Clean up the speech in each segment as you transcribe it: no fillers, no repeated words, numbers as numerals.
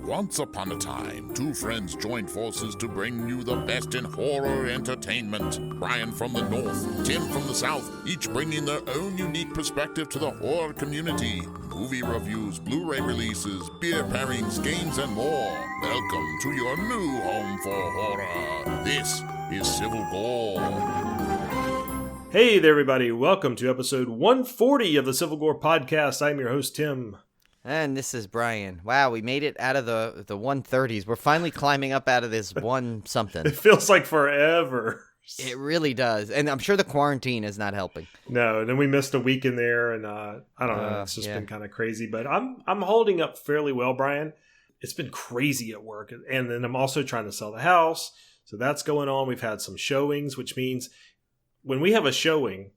Once upon a time, two friends joined forces to bring you the best in horror entertainment. Brian from the north, Tim from the south, each bringing their own unique perspective to the horror community. Movie reviews, Blu-ray releases, beer pairings, games, and more. Welcome to your new home for horror. This is Civil Gore. Hey there, everybody. Welcome to episode 140 of the Civil Gore Podcast. I'm your host, Tim. And this is Brian. Wow, we made it out of the 130s. We're finally climbing up out of this one something. It feels like forever. It really does. And I'm sure the quarantine is not helping. No, and then we missed a week in there, and I don't know. It's just been kind of crazy. But I'm holding up fairly well, Brian. It's been crazy at work. And then I'm also trying to sell the house. So that's going on. We've had some showings, which means when we have a showing,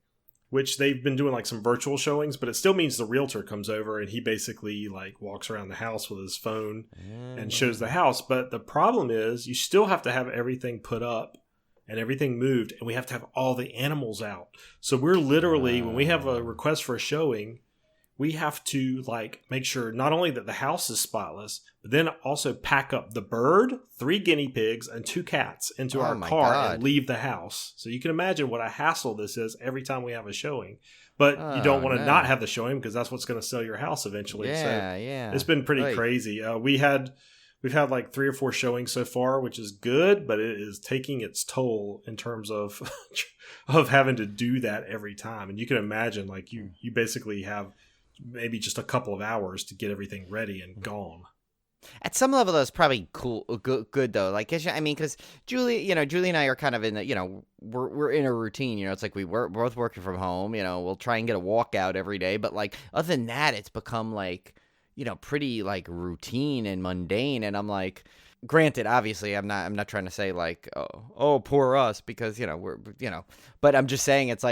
which they've been doing like some virtual showings, but it still means the realtor comes over and he basically like walks around the house with his phone and shows the house. But the problem is you still have to have everything put up and everything moved, and we have to have all the animals out. So we're literally, when we have a request for a showing, we have to like make sure not only that the house is spotless, but then also pack up the bird, 3 guinea pigs, and 2 cats into our car and leave the house. So you can imagine what a hassle this is every time we have a showing. But you don't want to not have the showing because that's what's going to sell your house eventually. Yeah. It's been pretty crazy. We've had like 3 or 4 showings so far, which is good, but it is taking its toll in terms of of having to do that every time. And you can imagine like you basically have maybe just a couple of hours to get everything ready and gone. At some level, that's probably cool, good though. Like, I mean, because Julie and I are kind of in the, we're in a routine. It's like we're both working from home. We'll try and get a walk out every day, but like other than that, it's become like, pretty like routine and mundane. And I'm like, granted, obviously, I'm not trying to say like, oh, poor us, because but I'm just saying it's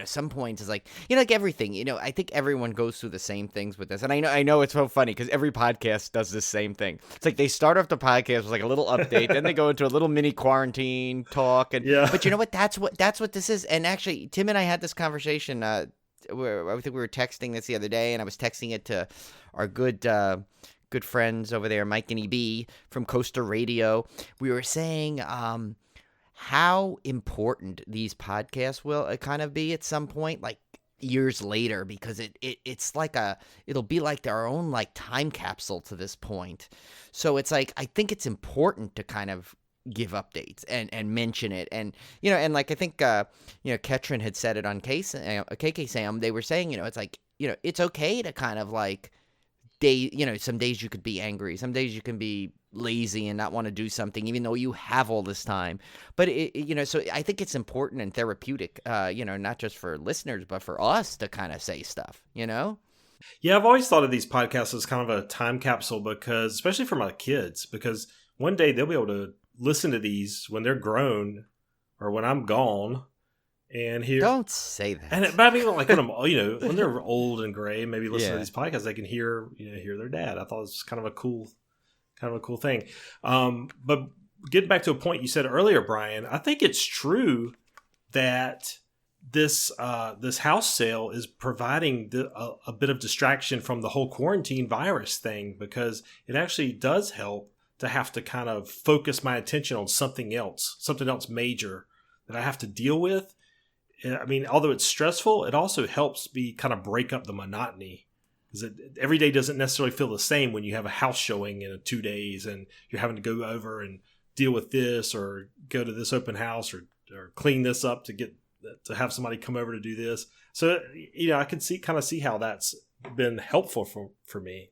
some points it's like like everything. I think everyone goes through the same things with this, and I know it's so funny because every podcast does the same thing. It's like they start off the podcast with like a little update, then they go into a little mini quarantine talk, and but you know what? That's what this is. And actually, Tim and I had this conversation. I think we were texting this the other day, and I was texting it to our good friends over there, Mike and EB from Coaster Radio. We were saying how important these podcasts will kind of be at some point, like years later, because it's like it'll be like our own like time capsule to this point. So it's like, I think it's important to kind of give updates and mention it. And, and like, I think, Ketron had said it on KK Sam, they were saying, it's like, it's okay to kind of like, some days you could be angry. Some days you can be lazy and not want to do something, even though you have all this time. But, so I think it's important and therapeutic, not just for listeners, but for us to kind of say stuff, Yeah, I've always thought of these podcasts as kind of a time capsule because, especially for my kids, because one day they'll be able to listen to these when they're grown or when I'm gone. And here, don't say that. But I mean, like when they're old and gray, maybe listen to these podcasts, they can hear their dad. I thought it was kind of a cool thing. But getting back to a point you said earlier, Brian, I think it's true that this house sale is providing a bit of distraction from the whole quarantine virus thing, because it actually does help to have to kind of focus my attention on something else major that I have to deal with. I mean, although it's stressful, it also helps me kind of break up the monotony, because every day doesn't necessarily feel the same when you have a house showing in 2 days and you're having to go over and deal with this or go to this open house or clean this up to have somebody come over to do this. So, I can kind of see how that's been helpful for me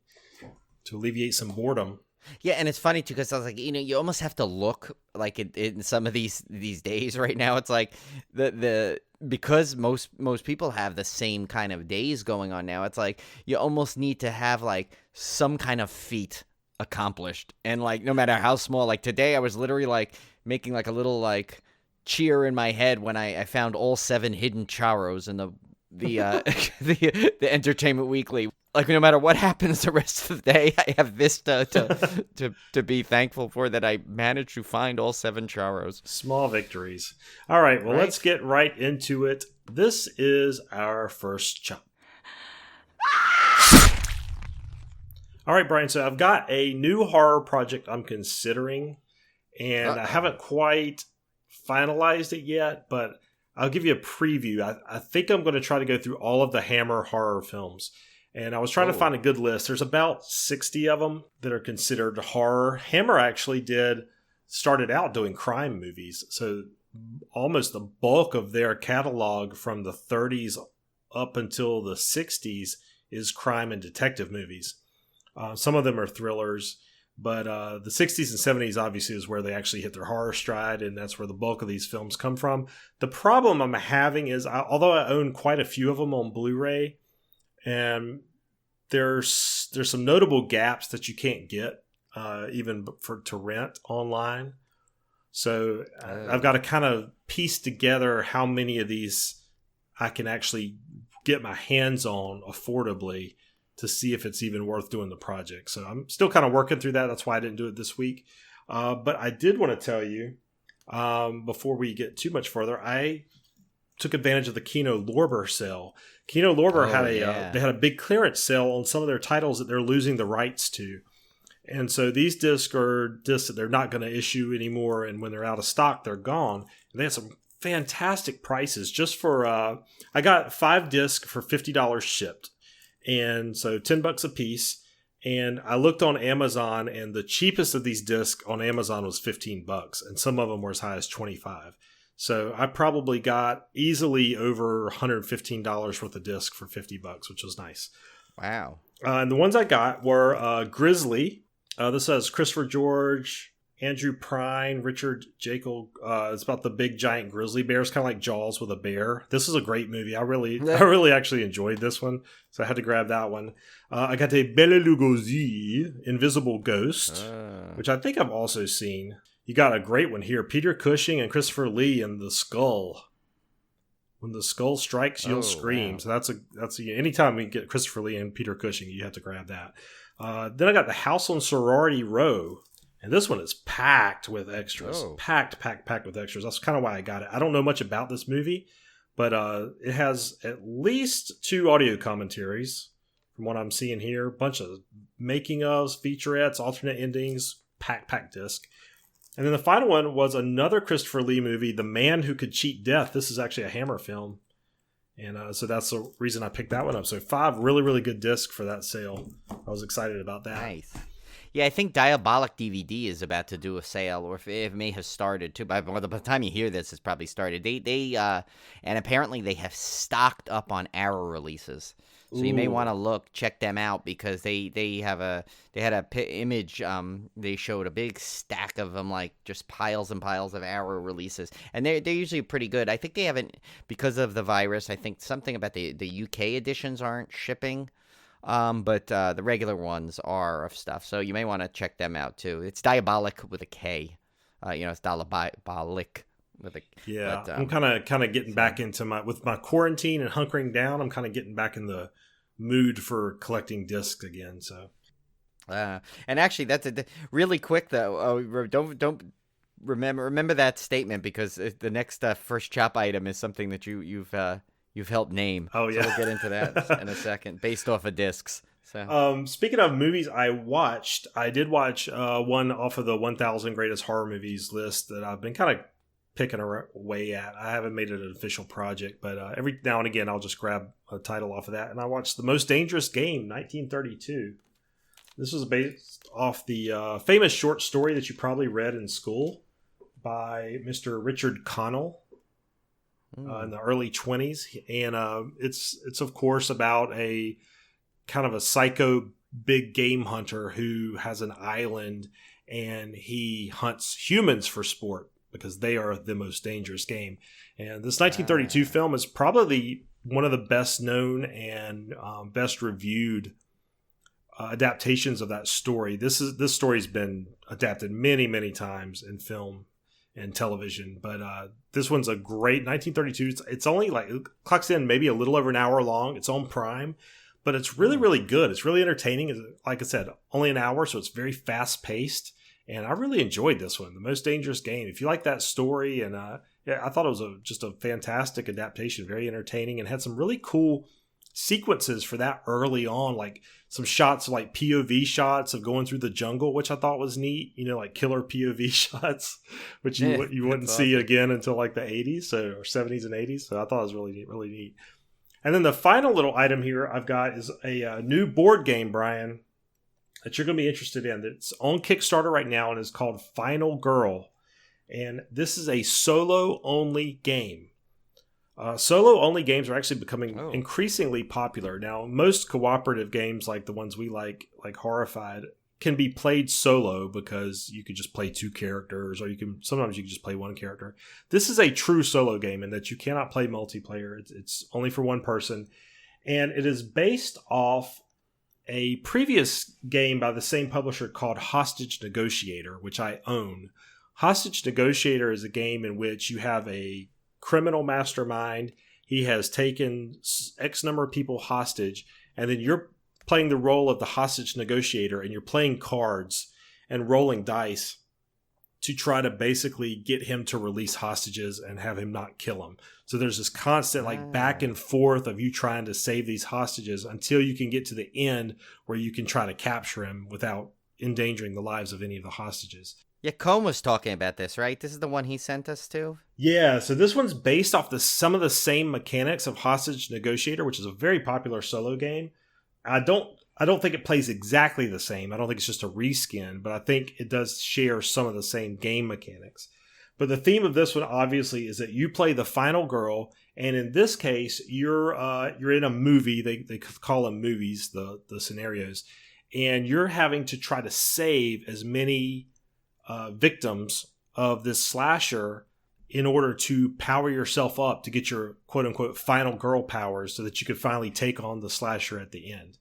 to alleviate some boredom. Yeah, and it's funny too, because I was like, you almost have to look like in some of these days right now. It's like because most people have the same kind of days going on now. It's like you almost need to have like some kind of feat accomplished, and like no matter how small. Like today, I was literally like making like a little like cheer in my head when I found all 7 hidden charos in the the Entertainment Weekly. Like no matter what happens the rest of the day, I have this to be thankful for, that I managed to find all 7 charos. Small victories. All right, well, let's get right into it. This is our first chop. All right, Brian. So I've got a new horror project I'm considering, and I haven't quite finalized it yet, but I'll give you a preview. I think I'm going to try to go through all of the Hammer horror films. And I was trying to find a good list. There's about 60 of them that are considered horror. Hammer actually started out doing crime movies. So almost the bulk of their catalog from the 30s up until the 60s is crime and detective movies. Some of them are thrillers, but the 60s and 70s obviously is where they actually hit their horror stride, and that's where the bulk of these films come from. The problem I'm having is, although I own quite a few of them on Blu-ray, and there's some notable gaps that you can't get even to rent online. So I've got to kind of piece together how many of these I can actually get my hands on affordably to see if it's even worth doing the project. So I'm still kind of working through that. That's why I didn't do it this week. But I did want to tell you, before we get too much further, I took advantage of the Kino Lorber sale. Kino Lorber had a big clearance sale on some of their titles that they're losing the rights to. And so these discs are discs that they're not going to issue anymore, and when they're out of stock, they're gone. And they had some fantastic prices just for I got 5 discs for $50 shipped. And so $10 a piece. And I looked on Amazon, and the cheapest of these discs on Amazon was $15, and some of them were as high as $25. So I probably got easily over $115 worth of disc for $50, which was nice. Wow. And the ones I got were Grizzly. This has Christopher George, Andrew Prine, Richard Jekyll. It's about the big giant grizzly bear. It's kind of like Jaws with a bear. This is a great movie. I really actually enjoyed this one, so I had to grab that one. I got a Bela Lugosi, Invisible Ghost, which I think I've also seen. You got a great one here. Peter Cushing and Christopher Lee in The Skull. When the skull strikes, you'll scream. Wow. So that's anytime we get Christopher Lee and Peter Cushing, you have to grab that. Then I got The House on Sorority Row. And this one is packed with extras. Packed with extras. That's kind of why I got it. I don't know much about this movie, but it has at least 2 audio commentaries from what I'm seeing here. A bunch of making ofs, featurettes, alternate endings, packed disc. And then the final one was another Christopher Lee movie, The Man Who Could Cheat Death. This is actually a Hammer film. And so that's the reason I picked that one up. So 5 really, really good discs for that sale. I was excited about that. Nice. Yeah, I think Diabolic DVD is about to do a sale, or if it may have started too. By the time you hear this, it's probably started. They and apparently they have stocked up on Arrow releases, so you may want to check them out, because they had a image. They showed a big stack of them, like just piles and piles of Arrow releases, and they're usually pretty good. I think they haven't, because of the virus. I think something about the UK editions aren't shipping. But the regular ones are of stuff, so you may want to check them out too. It's Diabolic with a K. It's Diabolic with a. Yeah, but, I'm kind of getting back into my quarantine and hunkering down. I'm kind of getting back in the mood for collecting discs again. So. And actually, that's really quick though. Don't remember that statement, because the next first chop item is something that you've helped name. Oh, yeah. So we'll get into that in a second, based off of discs. So, speaking of movies I did watch one off of the 1,000 Greatest Horror Movies list that I've been kind of picking away at. I haven't made it an official project, but every now and again I'll just grab a title off of that. And I watched The Most Dangerous Game, 1932. This was based off the famous short story that you probably read in school by Mr. Richard Connell. In the early 20s, and it's of course about a kind of a psycho big game hunter who has an island, and he hunts humans for sport because they are the most dangerous game. And this 1932 film is probably one of the best known and best reviewed adaptations of that story. This story's been adapted many times in film and television, but this one's a great 1932. It's only it clocks in maybe a little over an hour long. It's on Prime, but it's really good. It's really entertaining. Like I said, only an hour, so it's very fast paced, and I really enjoyed this one, The Most Dangerous Game. If you like that story, and I thought it was just a fantastic adaptation, very entertaining, and had some really cool sequences for that early on, like some shots of like POV shots of going through the jungle, which I thought was neat, like killer POV shots, which you wouldn't see again until like the 80s or 70s and 80s. So I thought it was really neat, really neat. And then the final little item here I've got is a new board game, Brian, that you're going to be interested in. It's on Kickstarter right now and is called Final Girl. And this is a solo-only game. Solo-only games are actually becoming increasingly popular. Now, most cooperative games like the ones we like Horrified, can be played solo because you could just play 2 characters, or sometimes you can just play 1 character. This is a true solo game in that you cannot play multiplayer. It's only for 1 person. And it is based off a previous game by the same publisher called Hostage Negotiator, which I own. Hostage Negotiator is a game in which you have a criminal mastermind. He has taken X number of people hostage, and then you're playing the role of the hostage negotiator, and you're playing cards and rolling dice to try to basically get him to release hostages and have him not kill them. So there's this constant like back and forth of you trying to save these hostages until you can get to the end where you can try to capture him without endangering the lives of any of the hostages. Yeah, Combe was talking about this, right? This is the one he sent us to? Yeah, so this one's based off some of the same mechanics of Hostage Negotiator, which is a very popular solo game. I don't think it plays exactly the same. I don't think it's just a reskin, but I think it does share some of the same game mechanics. But the theme of this one, obviously, is that you play the final girl, and in this case, you're in a movie. They call them movies, the scenarios, and you're having to try to save as many victims of this slasher in order to power yourself up to get your quote-unquote final girl powers so that you could finally take on the slasher at the end.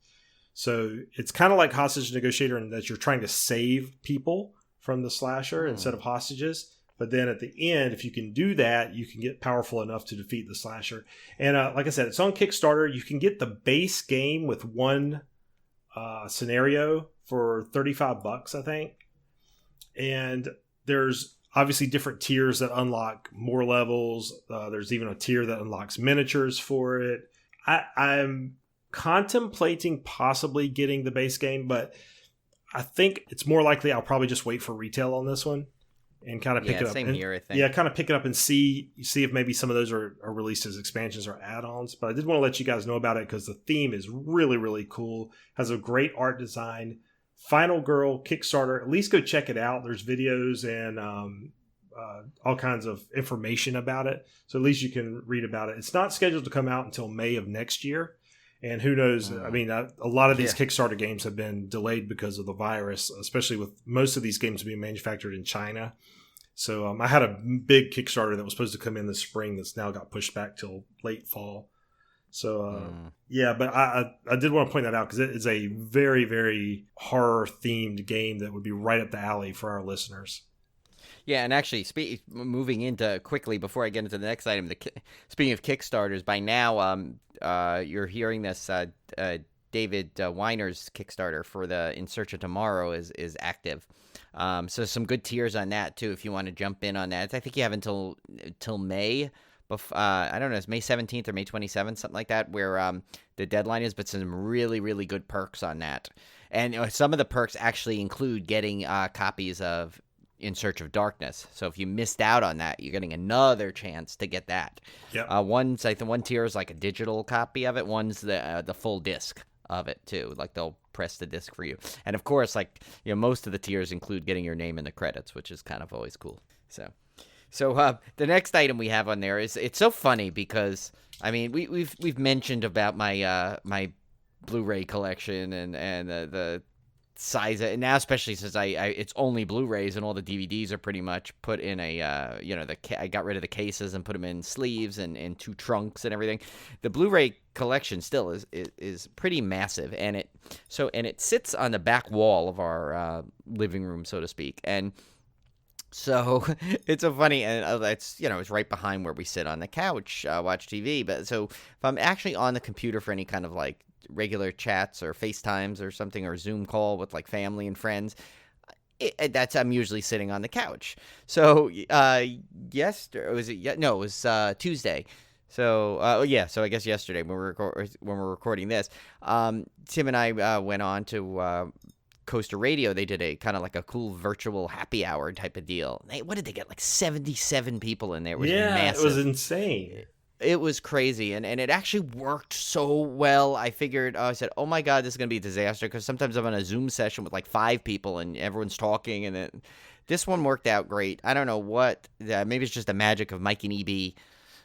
So it's kind of like Hostage Negotiator in that you're trying to save people from the slasher instead of hostages. But then at the end, if you can do that, you can get powerful enough to defeat the slasher. And like I said, it's on Kickstarter. You can get the base game with 1 scenario for $35, I think. And there's obviously different tiers that unlock more levels. There's even a tier that unlocks miniatures for it. I'm contemplating possibly getting the base game, but I think it's more likely I'll probably just wait for retail on this one and kind of pick it up. Same here, I think. Yeah, kind of pick it up and see if maybe some of those are released as expansions or add-ons. But I did want to let you guys know about it because the theme is really, really cool. Has a great art design. Final Girl Kickstarter. At least go check it out. There's videos and all kinds of information about it. So at least you can read about it. It's not scheduled to come out until May of next year. And who knows? I mean, a lot of these Kickstarter games have been delayed because of the virus, especially with most of these games being manufactured in China. So I had a big Kickstarter that was supposed to come in this spring that's now got pushed back till late fall. So, but I did want to point that out because it is a very, very horror-themed game that would be right up the alley for our listeners. Yeah, and actually, moving into quickly before I get into the next item, speaking of Kickstarters, by now you're hearing this, David Weiner's Kickstarter for the In Search of Tomorrow is active. So some good tiers on that, too, if you want to jump in on that. I think you have until May. I don't know, it's May 17th or May 27th, something like that, where the deadline is, but some really, really good perks on that. And some of the perks actually include getting copies of In Search of Darkness. So if you missed out on that, you're getting another chance to get that. Yep. One tier is like a digital copy of it. One's the full disc of it, too. Like they'll press the disc for you. And of course, most of the tiers include getting your name in the credits, which is kind of always cool. So the next item we have on there it's so funny because I mean we've mentioned about my my Blu-ray collection and the size and now especially since I it's only Blu-rays and all the DVDs are pretty much put in a I got rid of the cases and put them in sleeves and 2 trunks and everything. The Blu-ray collection still is pretty massive and it sits on the back wall of our living room, so to speak, and so it's so funny, and it's it's right behind where we sit on the couch, watch TV. But so if I'm actually on the computer for any kind of like regular chats or FaceTimes or something or Zoom call with like family and friends, I'm usually sitting on the couch. So it was Tuesday. So so I guess yesterday when we're recording this, Tim and I went on to Coaster Radio. They did a kind of like a cool virtual happy hour type of deal. What did they get? Like 77 people in there. It was massive. It was insane. It was crazy, and it actually worked so well. I said, oh my God, this is going to be a disaster, because sometimes I'm on a Zoom session with like 5 people and everyone's talking, and this one worked out great. I don't know what, maybe it's just the magic of Mike and EB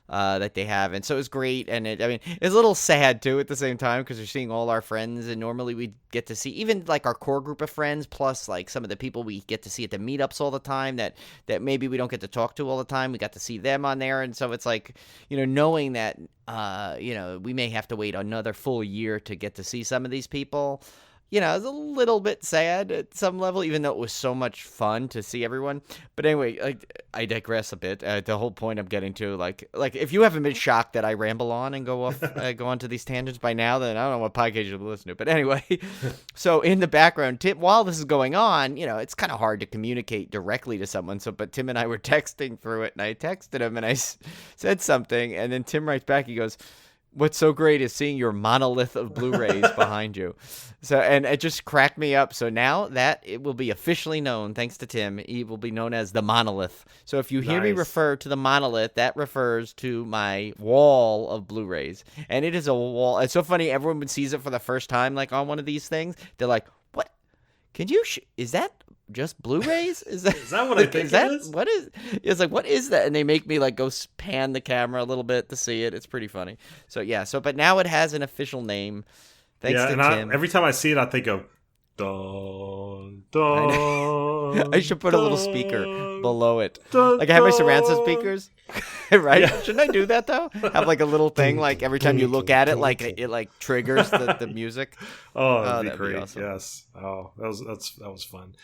that they have, and so it was great. And it's a little sad too at the same time, because we're seeing all our friends, and normally we get to see even like our core group of friends, plus like some of the people we get to see at the meetups all the time that maybe we don't get to talk to all the time. We got to see them on there, and so it's like, knowing that we may have to wait another full year to get to see some of these people. It's a little bit sad at some level, even though it was so much fun to see everyone. But anyway, I digress a bit. The whole point I'm getting to, like if you haven't been shocked that I ramble on and go on to these tangents by now, then I don't know what podcast you'll listen to. But anyway, so in the background, Tim, while this is going on, it's kind of hard to communicate directly to someone. But Tim and I were texting through it, and I texted him, and I said something, and then Tim writes back. He goes, "What's so great is seeing your monolith of Blu-rays behind you." So, and it just cracked me up. So now that it will be officially known, thanks to Tim, it will be known as the monolith. So if you hear me refer to the monolith, that refers to my wall of Blu-rays. And it is a wall. It's so funny. Everyone sees it for the first time, like on one of these things. They're like, "What? Can you? Is that just Blu-rays? Is that what I think it is? What is? It's like, what is that?" And they make me like go pan the camera a little bit to see it. It's pretty funny. So yeah. But now it has an official name. Thanks to Tim. Every time I see it, I think of dun dun. I should put a little speaker below it, like I have my surround sound speakers, right? Yeah. Shouldn't I do that though? Have like a little thing, like every time you look at it, like it like triggers the music. That'd be great. Awesome. Yes. Oh, that was fun.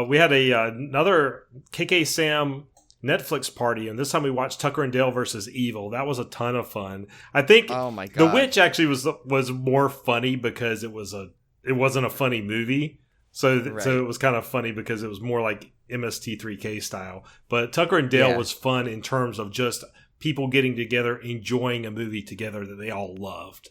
We had another KK Sam Netflix party, and this time we watched Tucker and Dale versus Evil. That was a ton of fun. I think oh my God. The Witch actually was more funny because it wasn't a funny movie. So it was kind of funny because it was more like MST3K style. But Tucker and Dale was fun in terms of just people getting together, enjoying a movie together that they all loved.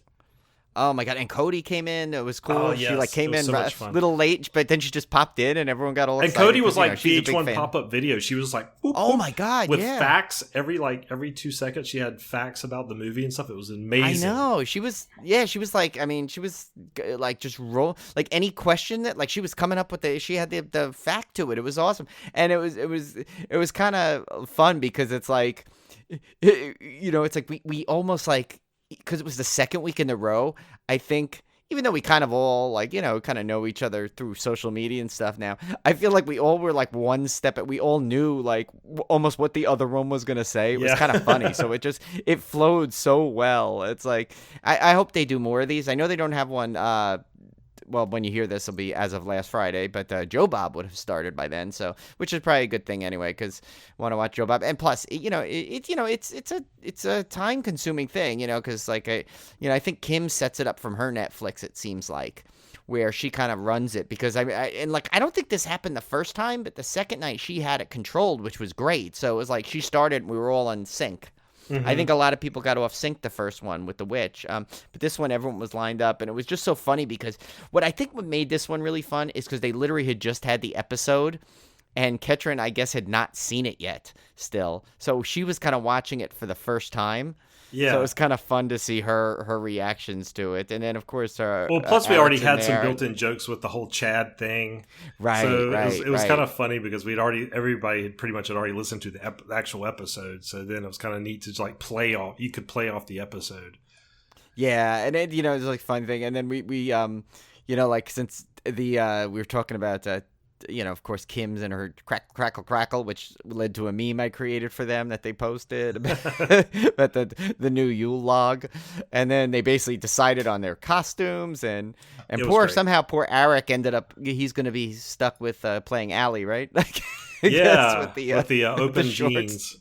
Oh my God! And Cody came in. It was cool. Oh, yes. She came in a little late, but then she just popped in, and everyone got all excited. And Cody was like VH1 pop-up video. She was like, boop, "Oh boop, my God!" with facts every 2 seconds. She had facts about the movie and stuff. It was amazing. I know. She was like, she was like just roll like any question that like she was coming up with she had the fact to it. It was awesome, and it was kind of fun because it's like, it's like we almost like. Because it was the second week in a row, I think, even though we kind of all, kind of know each other through social media and stuff now, I feel like we all were, one step we all knew, almost what the other one was going to say. It was kind of funny. So it flowed so well. It's like, I hope they do more of these. I know they don't have one, well, when you hear this, it'll be as of last Friday, but Joe Bob would have started by then, so which is probably a good thing anyway, because I want to watch Joe Bob, and plus, it's a time-consuming thing, because I think Kim sets it up from her Netflix. It seems like where she kind of runs it, because I don't think this happened the first time, but the second night she had it controlled, which was great. So it was like she started, and we were all in sync. Mm-hmm. I think a lot of people got off sync the first one with The Witch, but this one everyone was lined up, and it was just so funny because what made this one really fun is because they literally had just had the episode, and Ketrin, I guess, had not seen it yet still, so she was kind of watching it for the first time. Yeah. So it was kind of fun to see her reactions to it. And then, of course, plus we already had some built-in jokes with the whole Chad thing. Right, so it was kind of funny because everybody had pretty much already listened to the actual episode. So then it was kind of neat to play off. You could play off the episode. Yeah, and it, it was a fun thing. And then we since we were talking about of course, Kim's and her crackle, which led to a meme I created for them that they posted about the new Yule log. And then they basically decided on their costumes, and poor Eric ended up, he's going to be stuck with playing Allie, right? with the open jeans.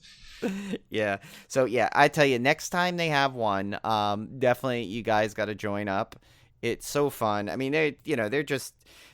Yeah. So, yeah, I tell you, next time they have one, definitely you guys got to join up. It's so fun. I mean, they're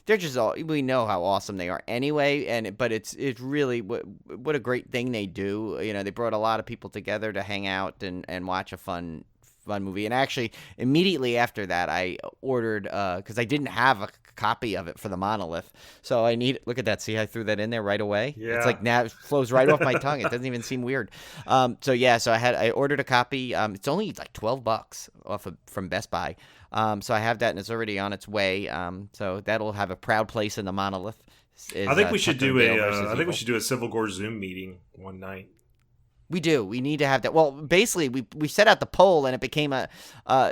they're just all, we know how awesome they are anyway. But it's really what a great thing they do. They brought a lot of people together to hang out and watch a fun movie. And actually, immediately after that, I ordered because I didn't have a copy of it for the Monolith, so look at that. See, I threw that in there right away. Yeah, it's like now it flows right off my tongue. It doesn't even seem weird. So I ordered a copy. It's only like $12 from Best Buy. So I have that, and it's already on its way. So that'll have a proud place in the Monolith. I think we should do we should do a Civil War Zoom meeting one night. We do. We need to have that. Well, basically, we set out the poll, and it became I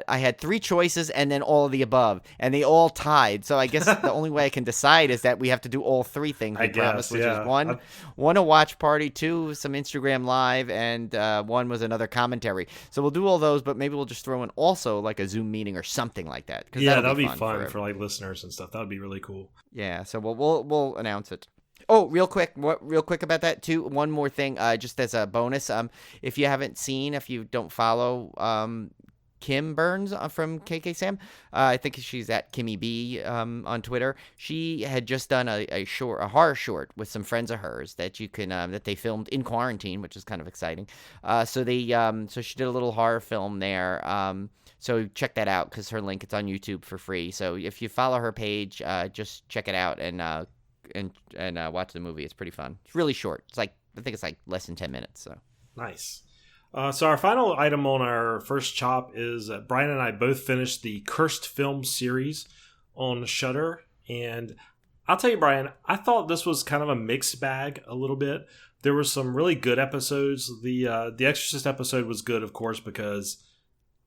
had 3 choices and then all of the above, and they all tied. So I guess the only way I can decide is that we have to do all 3 things we promised, which is one a watch party, 2 some Instagram Live, and 1 was another commentary. So we'll do all those, but maybe we'll just throw in also like a Zoom meeting or something like that. Yeah, that'll be fun for like listeners and stuff. That would be really cool. Yeah, so we'll announce it. Oh, real quick about that too. One more thing, just as a bonus. If you don't follow Kim Burns from KK Sam, I think she's at Kimmy B on Twitter. She had just done a horror short with some friends of hers that you can that they filmed in quarantine, which is kind of exciting. So she did a little horror film there. So check that out because her link, it's on YouTube for free. So if you follow her page, just check it out and watch the movie. It's pretty fun. It's really short. I think it's like less than 10 minutes. So nice. So our final item on our first chop is Brian and I both finished the Cursed film series on Shudder, and I'll tell you, Brian, I thought this was kind of a mixed bag a little bit. There were some really good episodes. The Exorcist episode was good, of course, because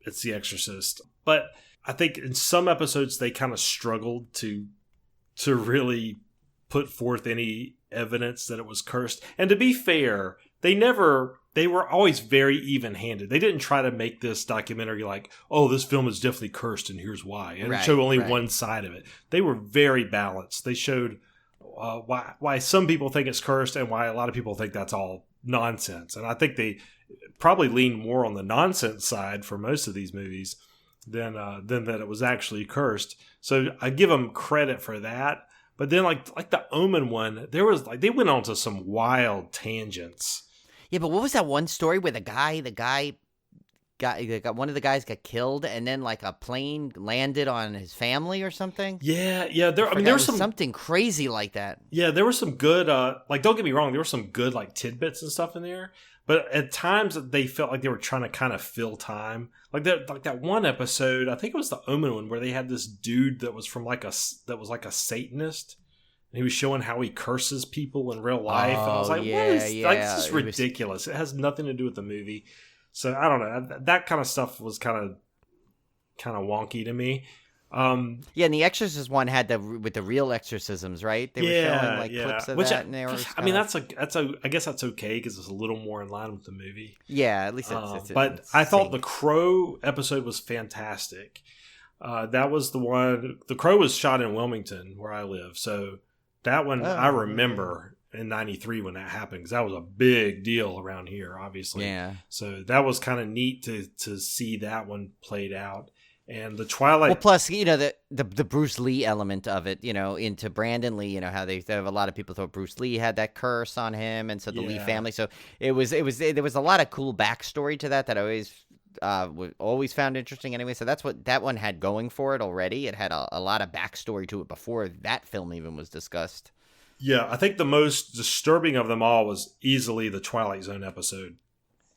it's The Exorcist. But I think in some episodes they kind of struggled to really put forth any evidence that it was cursed. And to be fair, they were always very even-handed. They didn't try to make this documentary like, oh, this film is definitely cursed and here's why. And show only one side of it. They were very balanced. They showed why some people think it's cursed and why a lot of people think that's all nonsense. And I think they probably lean more on the nonsense side for most of these movies than that it was actually cursed. So I give them credit for that. But then, like the Omen one, there was they went on to some wild tangents. Yeah, but what was that one story where one of the guys got killed, and then like a plane landed on his family or something? Yeah. There was something crazy like that. Yeah, there was some good. Don't get me wrong, there were some good like tidbits and stuff in there. But at times they felt like they were trying to kind of fill time. Like that one episode, I think it was the Omen one, where they had this dude that was that was like a Satanist, and he was showing how he curses people in real life. And I was like, this is ridiculous. It has nothing to do with the movie. So I don't know. That kind of stuff was kind of wonky to me. And the Exorcist one had with the real exorcisms, right? They were showing clips of that. And I guess that's okay because it's a little more in line with the movie. Yeah, at least but I thought the Crow episode was fantastic. That was the one. The Crow was shot in Wilmington, where I live. So that one I remember in '93 when that happened, because that was a big deal around here, obviously. Yeah. So that was kind of neat to see that one played out. And the Twilight. Well, plus, the Bruce Lee element of it, into Brandon Lee, how they have a lot of people thought Bruce Lee had that curse on him, and so the Lee family. So there was a lot of cool backstory to that I always found interesting anyway. So that's what that one had going for it already. It had a lot of backstory to it before that film even was discussed. Yeah, I think the most disturbing of them all was easily the Twilight Zone episode.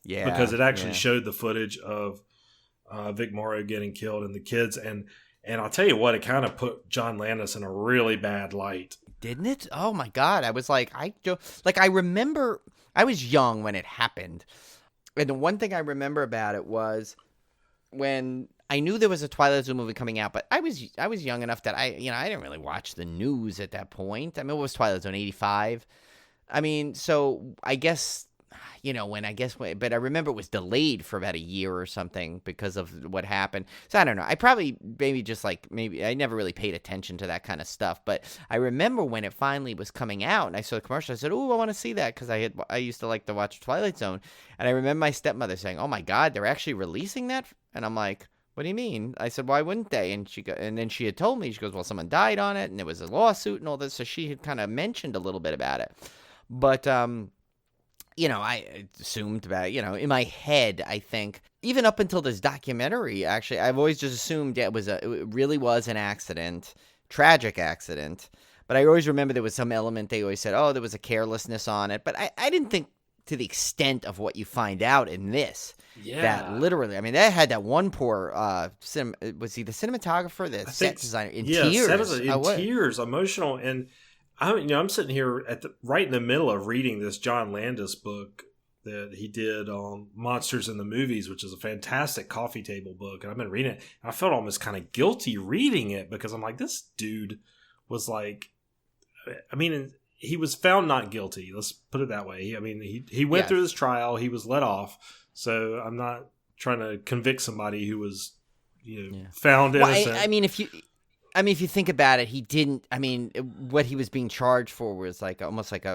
Yeah. Because it actually showed the footage of Vic Morrow getting killed and the kids, and I'll tell you what, it kind of put John Landis in a really bad light, didn't it? Oh my God, I was like, I remember I was young when it happened, and the one thing I remember about it was when I knew there was a Twilight Zone movie coming out, but I was young enough that I didn't really watch the news at that point. I mean, what was Twilight Zone, 85? I mean, so I guess. But I remember it was delayed for about a year or something because of what happened. So I don't know. I probably I never really paid attention to that kind of stuff. But I remember when it finally was coming out and I saw the commercial, I said, "Oh, I want to see that," because I used to like to watch Twilight Zone. And I remember my stepmother saying, "Oh my God, they're actually releasing that?" And I'm like, What do you mean? I said, why wouldn't they? And then she had told me, she goes, well, someone died on it, and there was a lawsuit and all this. So she had kind of mentioned a little bit about it. But, I assumed about, in my head, I think, even up until this documentary, actually, I've always just assumed it really was an accident, tragic accident. But I always remember there was some element, they always said, oh, there was a carelessness on it. But I didn't think to the extent of what you find out in this. Yeah. That literally, I mean, they had that one poor, was he the cinematographer, the set designer, in tears? In tears, emotional. And I'm sitting here right in the middle of reading this John Landis book that he did on Monsters in the Movies, which is a fantastic coffee table book. And I've been reading it. And I felt almost kind of guilty reading it because I'm like, this dude was like, I mean, he was found not guilty. Let's put it that way. He went through this trial. He was let off. So I'm not trying to convict somebody who was, found innocent. I mean, if you think about it, he didn't. I mean, what he was being charged for was like almost like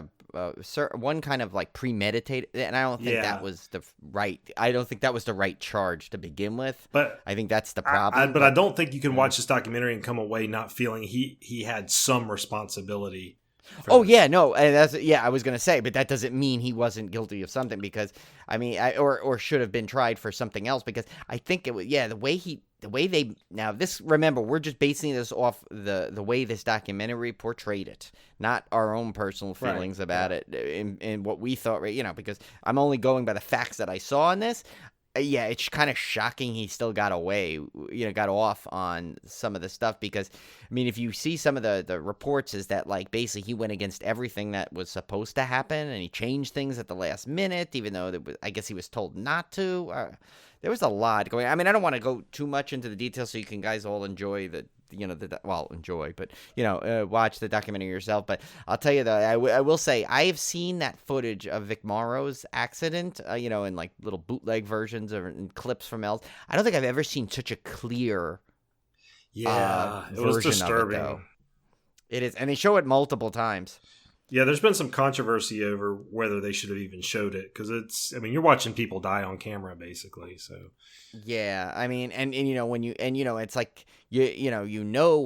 one kind of like premeditated, and I don't think that was the right. I don't think that was the right charge to begin with. But I think that's the problem. But I don't think you can watch this documentary and come away not feeling he had some responsibility. Oh yeah, no, I was gonna say, but that doesn't mean he wasn't guilty of something because or should have been tried for something else because I think it was remember we're just basing this off the way this documentary portrayed it, not our own personal feelings about it and what we thought, because I'm only going by the facts that I saw in this. Yeah, it's kind of shocking he still got off on some of the stuff because, I mean, if you see some of the reports is that, like, basically he went against everything that was supposed to happen and he changed things at the last minute, even though I guess he was told not to. There was a lot going on. I mean, I don't want to go too much into the details so you can guys all enjoy watch the documentary yourself. But I'll tell you though, I will say I have seen that footage of Vic Morrow's accident, in like little bootleg versions or in clips from else. I don't think I've ever seen such a clear, it was disturbing. Of it, though. It is, and they show it multiple times. Yeah, there's been some controversy over whether they should have even showed it because you're watching people die on camera basically. So yeah, I mean, and when it's like you knew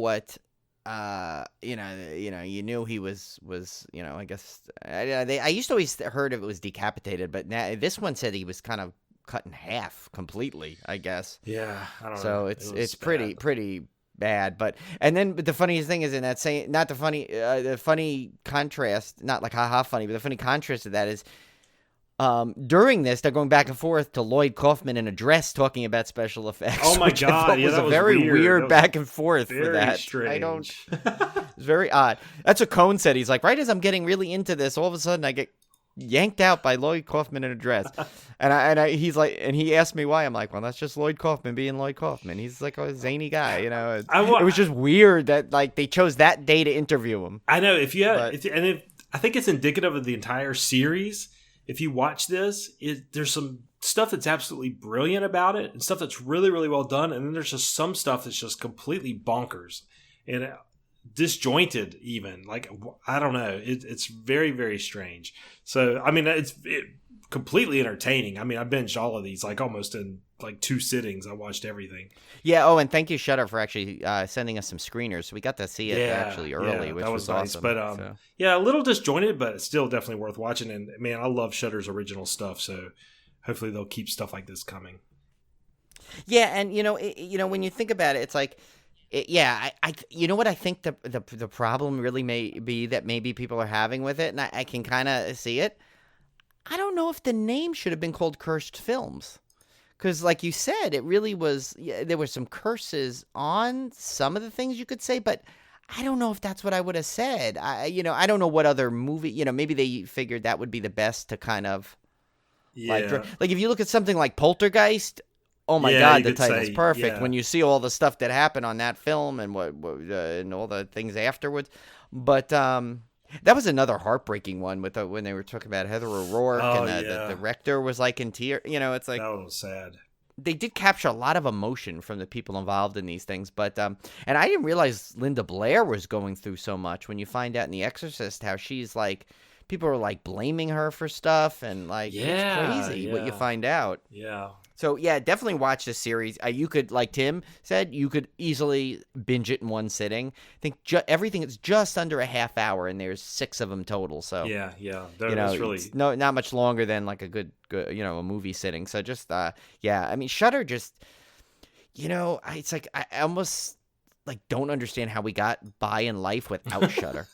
he was I guess I used to always heard it was decapitated, but now this one said he was kind of cut in half completely, I guess. Yeah, I don't know. So it's pretty bad, but the funniest thing is in that saying, not the funny contrast, not like haha funny, but the funny contrast to that is during this they're going back and forth to Lloyd Kaufman in a dress talking about special effects. Oh my god, was a very weird back and forth for that. Strange. It's very odd. That's what Cohn said. He's like, right as I'm getting really into this, all of a sudden I get yanked out by Lloyd Kaufman in a dress, he's like, and he asked me why. I'm like, well, that's just Lloyd Kaufman being Lloyd Kaufman. He's like a zany guy, It was just weird that like they chose that day to interview him. I know I think it's indicative of the entire series. If you watch this, there's some stuff that's absolutely brilliant about it, and stuff that's really, really well done, and then there's just some stuff that's just completely bonkers and disjointed even. Like, I don't know. It's very, very strange. So, I mean, it's completely entertaining. I mean, I binged all of these like almost in like 2 sittings. I watched everything. Yeah. Oh, and thank you, Shudder, for actually sending us some screeners. So we got to see it actually early, which was nice. Awesome. But yeah, a little disjointed, but still definitely worth watching. And man, I love Shudder's original stuff. So hopefully they'll keep stuff like this coming. Yeah, and when you think about it, it's like. What I think the problem really may be that maybe people are having with it, and I can kind of see it. I don't know if the name should have been called Cursed Films, because like you said, it really was. Yeah, there were some curses on some of the things you could say, but I don't know if that's what I would have said. I don't know what other movie. Maybe they figured that would be the best to kind of like if you look at something like Poltergeist. Oh my God, the title's perfect. When you see all the stuff that happened on that film and what and all the things afterwards, but that was another heartbreaking one with when they were talking about Heather O'Rourke and the director was like in tears. It's like that was sad. They did capture a lot of emotion from the people involved in these things, but and I didn't realize Linda Blair was going through so much. When you find out in The Exorcist how she's like. People are like blaming her for stuff and like it's crazy what you find out. Yeah. So yeah, definitely watch this series. You could, like Tim said, you could easily binge it in one sitting. I think everything is just under a half hour, and there's 6 of them total. So yeah, that's really it's not much longer than like a good a movie sitting. So just yeah, I mean Shudder just it's like I almost like don't understand how we got by in life without Shudder.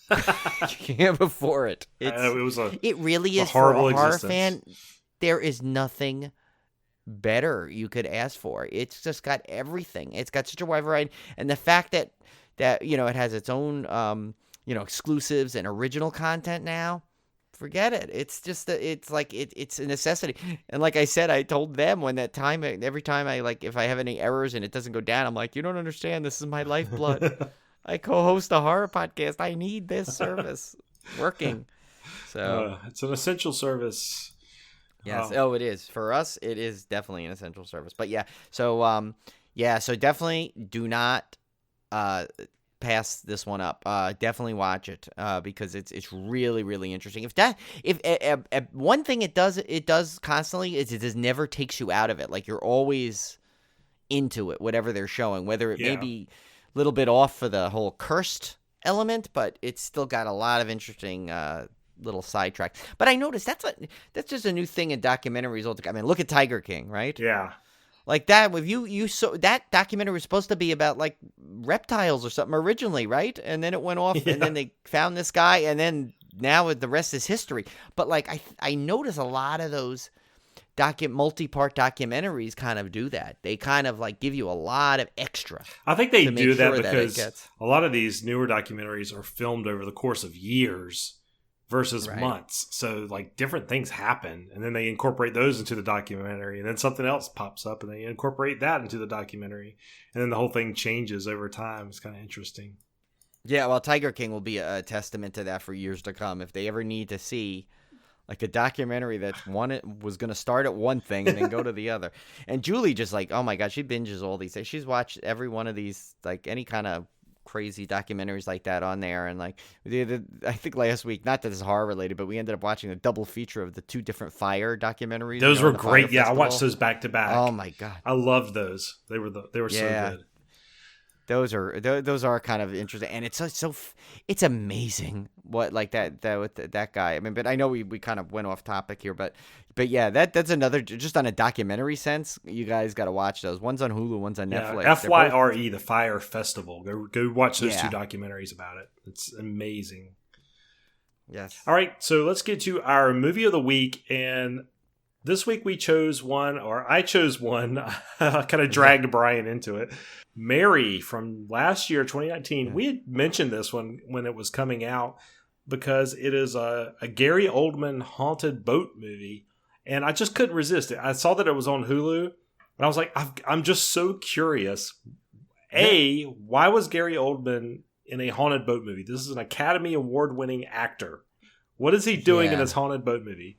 Before it. It really is for a horror fan. There is nothing better you could ask for. It's just got everything. It's got such a wide variety, and the fact that it has its own exclusives and original content now. Forget it. It's just it's like it's a necessity. And like I said, I told them every time I if I have any errors and it doesn't go down, I'm like, you don't understand. This is my lifeblood. I co-host a horror podcast. I need this service working. So it's an essential service. Yes. Oh, it is. For us, it is definitely an essential service. But yeah, so so definitely do not pass this one up. Definitely watch it because it's really, really interesting. If one thing it does constantly is it just never takes you out of it. Like you're always into it, whatever they're showing, whether it may be a little bit off for the whole cursed element, but it's still got a lot of interesting little sidetrack. But I noticed that's just a new thing in documentaries. I mean, look at Tiger King, right? Yeah. Like that, if you saw that documentary was supposed to be about like reptiles or something originally, right? And then it went off, and then they found this guy, and then now the rest is history. But like I notice a lot of those multi-part documentaries kind of do that. They kind of like give you a lot of extra. I think they do that because a lot of these newer documentaries are filmed over the course of years versus months. So like different things happen, and then they incorporate those into the documentary, and then something else pops up and they incorporate that into the documentary, and then the whole thing changes over time. It's kind of interesting. Yeah, well, Tiger King will be a testament to that for years to come. If they ever need to see like a documentary that was going to start at one thing and then go to the other. And Julie just like, oh my God, she binges all these things. She's watched every one of these, like any kind of crazy documentaries like that on there. And like I think last week, not that it's horror related, but we ended up watching a double feature of the 2 different fire documentaries. Those were great. Yeah, I watched those back to back. Oh my God, I loved those. They were so good. Those are kind of interesting, and it's amazing what like that with that guy. I mean, but I know we kind of went off topic here, but yeah, that's another, just on a documentary sense. You guys got to watch those. One's on Hulu, one's on Netflix. FYRE, the Fire Festival. Go watch those 2 documentaries about it. It's amazing. Yes. All right, so let's get to our movie of the week, and this week I chose one. I kind of dragged Brian into it. Mary from last year, 2019. Yeah. We had mentioned this one when it was coming out because it is a Gary Oldman haunted boat movie, and I just couldn't resist it. I saw that it was on Hulu, and I was like, I'm just so curious. Why was Gary Oldman in a haunted boat movie? This is an Academy Award-winning actor. What is he doing in this haunted boat movie?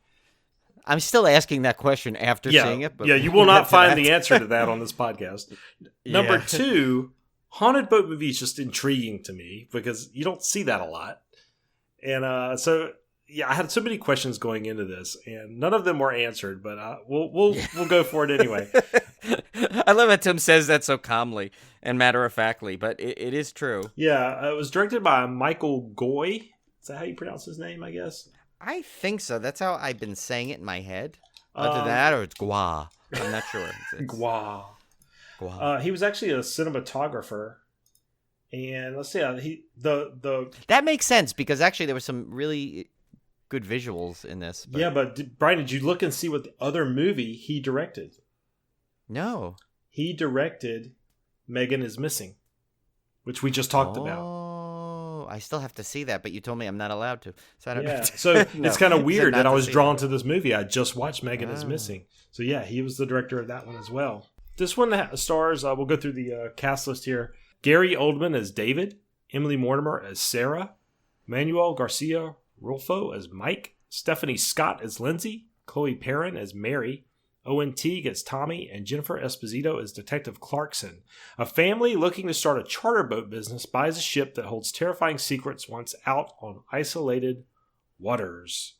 I'm still asking that question after seeing it. But you will not find the answer to that on this podcast. Number 2, haunted boat movie is just intriguing to me because you don't see that a lot. And I had so many questions going into this, and none of them were answered. But we'll go for it anyway. I love how Tim says that so calmly and matter-of-factly, but it is true. Yeah, it was directed by Michael Goy. Is that how you pronounce his name, I guess? I think so. That's how I've been saying it in my head. Either that or it's Gua. I'm not sure. It's Gua. He was actually a cinematographer, and let's see. That makes sense because actually there were some really good visuals in this. But... Yeah, but Brian, did you look and see what the other movie he directed? No. He directed Megan is Missing, which we just talked about. I still have to see that, but you told me I'm not allowed to. So I don't So it's kind of weird that I was drawn to this movie. I just watched Megan is Missing. So yeah, he was the director of that one as well. This one stars, we'll go through the cast list here. Gary Oldman as David, Emily Mortimer as Sarah, Manuel Garcia Rulfo as Mike, Stephanie Scott as Lindsay, Chloe Perrin as Mary, Owen Teague as Tommy, and Jennifer Esposito as Detective Clarkson. A family looking to start a charter boat business buys a ship that holds terrifying secrets once out on isolated waters.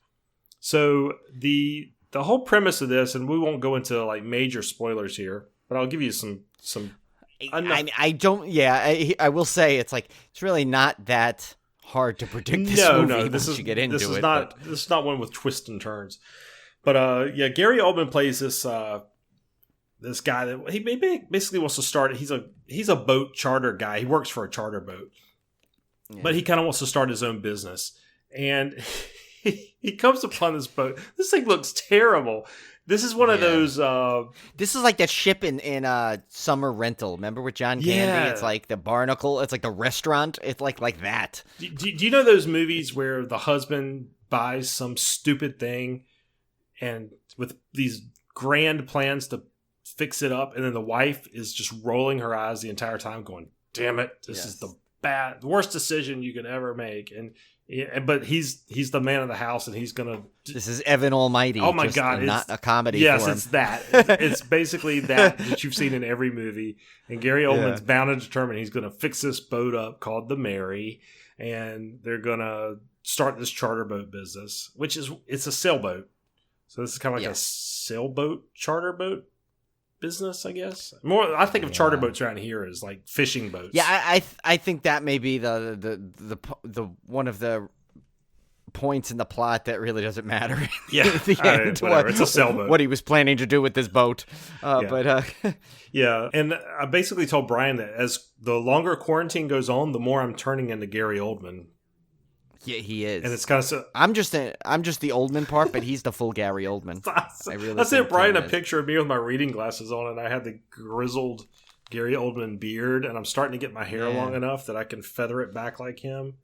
So the the whole premise of this, and we won't go into like major spoilers here, but I'll give you some. I don't. Yeah, I will say it's like it's really not that hard to predict this movie. No, this is you get into this is it. Not this is not one with twists and turns. But yeah, Gary Oldman plays this this guy that he basically wants to start. He's a boat charter guy. He works for a charter boat, but he kind of wants to start his own business. And he comes upon this boat. This thing looks terrible. This is one of those. This is like that ship in Summer Rental. Remember with John Candy? Yeah. It's like the Barnacle. It's like the restaurant. It's like that. Do you know those movies where the husband buys some stupid thing and with these grand plans to fix it up, and then the wife is just rolling her eyes the entire time, going, "Damn it, this is the worst decision you could ever make." And but he's the man of the house, and he's gonna. This is Evan Almighty. Oh my God! Not a comedy. Yes, for him. it's that. It's basically that you've seen in every movie. And Gary Oldman's bound and determined he's gonna fix this boat up called the Mary, and they're gonna start this charter boat business, which it's a sailboat. So this is kind of like a sailboat charter boat business, I guess. More, I think of charter boats around here as like fishing boats. Yeah, I think that may be the one of the points in the plot that really doesn't matter. Yeah, at the end, whatever. It's a sailboat. What he was planning to do with this boat, but yeah. And I basically told Brian that as the longer quarantine goes on, the more I'm turning into Gary Oldman. Yeah, he is, and it's kind of so. I'm just the Oldman part, but he's the full Gary Oldman. I sent Brian a picture of me with my reading glasses on, and I had the grizzled Gary Oldman beard, and I'm starting to get my hair long enough that I can feather it back like him.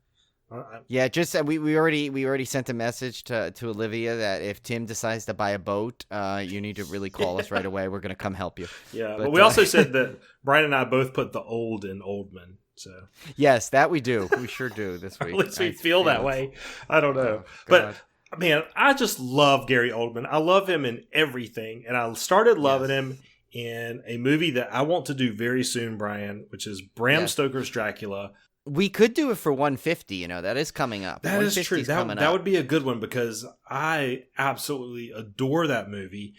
Yeah, just we already sent a message to Olivia that if Tim decides to buy a boat, you need to really call us right away. We're gonna come help you. Yeah, but we also said that Brian and I both put the old in Oldman. So yes, that we do. We sure do this week. At least we feel that way. I don't know, but man, I just love Gary Oldman. I love him in everything, and I started loving him in a movie that I want to do very soon, Brian, which is Bram Stoker's Dracula. We could do it for 150. That is coming up. That is true. That would be a good one because I absolutely adore that movie.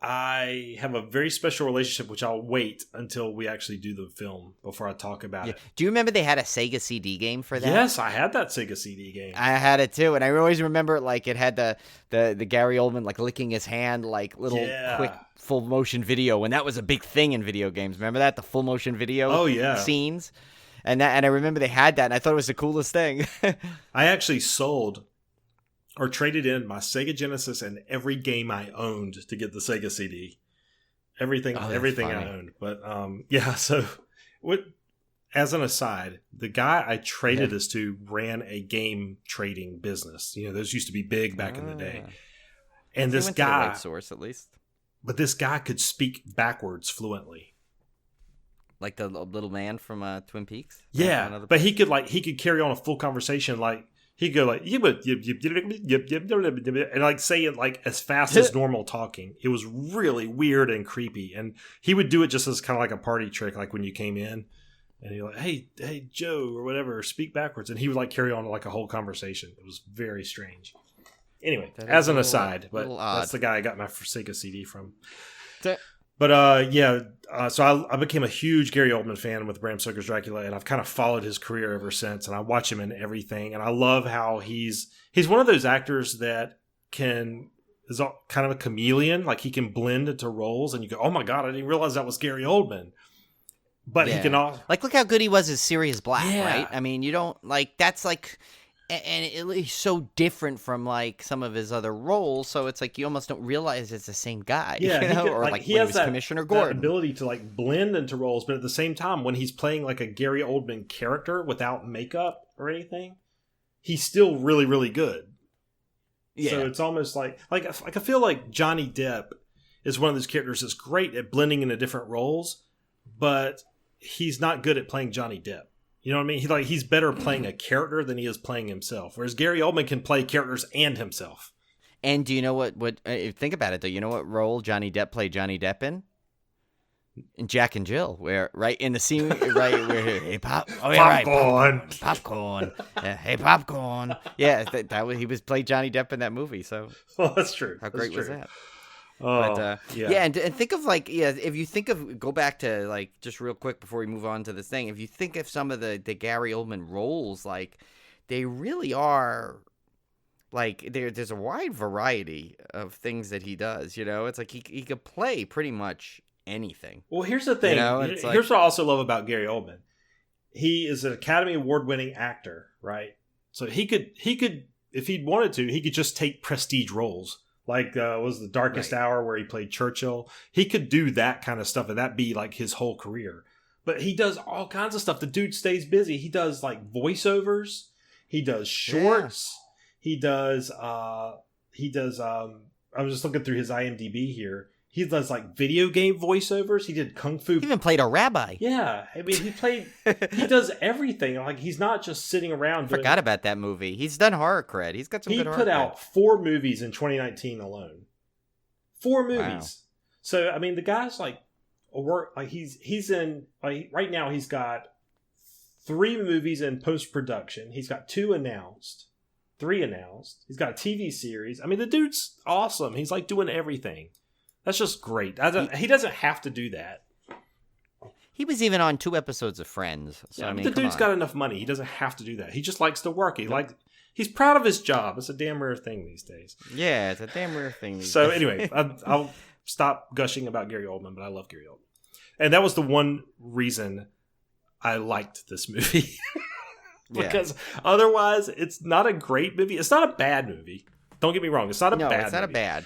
I have a very special relationship, which I'll wait until we actually do the film before I talk about it. Do you remember they had a Sega CD game for that? Yes, I had that Sega CD game. I had it too, and I always remember like it had the Gary Oldman like licking his hand, like little quick full motion video, and that was a big thing in video games. Remember that, the full motion video scenes, and I remember they had that, and I thought it was the coolest thing. I actually sold or traded in my Sega Genesis and every game I owned to get the Sega CD. Everything I owned. But so as an aside, the guy I traded this to ran a game trading business. Those used to be big back in the day. And this guy, to the right source at least. But this guy could speak backwards fluently. Like the little man from Twin Peaks? Yeah, but he could carry on a full conversation like he'd go like and like say it like as fast as normal talking. It was really weird and creepy, and he would do it just as kind of like a party trick, like when you came in, and you're like, "Hey, Joe," or whatever, speak backwards, and he would like carry on like a whole conversation. It was very strange. Anyway, as an aside, but that's the guy I got my Sega CD from. But so I became a huge Gary Oldman fan with Bram Stoker's Dracula, and I've kind of followed his career ever since, and I watch him in everything, and I love how he's one of those actors that is kind of a chameleon, like he can blend into roles, and you go, oh my God, I didn't realize that was Gary Oldman. But he can also look how good he was as Sirius Black, right? I mean, you don't that's like. And he's so different from like some of his other roles, so it's like you almost don't realize it's the same guy. Or like he has Commissioner Gordon, that ability to like blend into roles, but at the same time, when he's playing like a Gary Oldman character without makeup or anything, he's still really, really good. Yeah. So it's almost like I feel like Johnny Depp is one of those characters that's great at blending into different roles, but he's not good at playing Johnny Depp. You know what I mean? He's better playing a character than he is playing himself. Whereas Gary Oldman can play characters and himself. And do you know what think about it, though. You know what role Johnny Depp played Johnny Depp in? in Jack and Jill, where right in the scene, right where hey popcorn, right, popcorn, yeah, hey popcorn, yeah, that was he was played Johnny Depp in that movie. So that's true. How great was that? Oh, but yeah, and think of if you think of go back to like just real quick before we move on to this thing, if you think of some of the Gary Oldman roles, like they really are. Like there's a wide variety of things that he does, it's like he could play pretty much anything. Well, here's the thing. Here's what I also love about Gary Oldman. He is an Academy Award-winning actor, right? So he could, if he wanted to, he could just take prestige roles. Like was The Darkest Hour where he played Churchill. He could do that kind of stuff, and that'd be like his whole career. But he does all kinds of stuff. The dude stays busy. He does like voiceovers. He does shorts. Yeah. He does. I was just looking through his IMDb here. He does like video game voiceovers. He did kung fu. He even played a rabbi. Yeah, I mean, he does everything. Like he's not just sitting around. Forgot about that movie. He's done horror cred. He's got some good horror cred. He put out 4 movies in 2019 alone. 4 movies. Wow. So I mean, the guy's like he's in right now. He's got 3 movies in post production. He's got 2 announced. 3 announced. He's got a TV series. I mean, the dude's awesome. He's like doing everything. That's just great. He doesn't have to do that. He was even on 2 episodes of Friends. So, I mean, the dude's got enough money. He doesn't have to do that. He just likes to work. He's proud of his job. It's a damn rare thing these days. Yeah, it's a damn rare thing. So anyway, I'll stop gushing about Gary Oldman, but I love Gary Oldman, and that was the one reason I liked this movie. Because otherwise, it's not a great movie. It's not a bad movie. Don't get me wrong. It's not a bad movie. No, it's not a bad.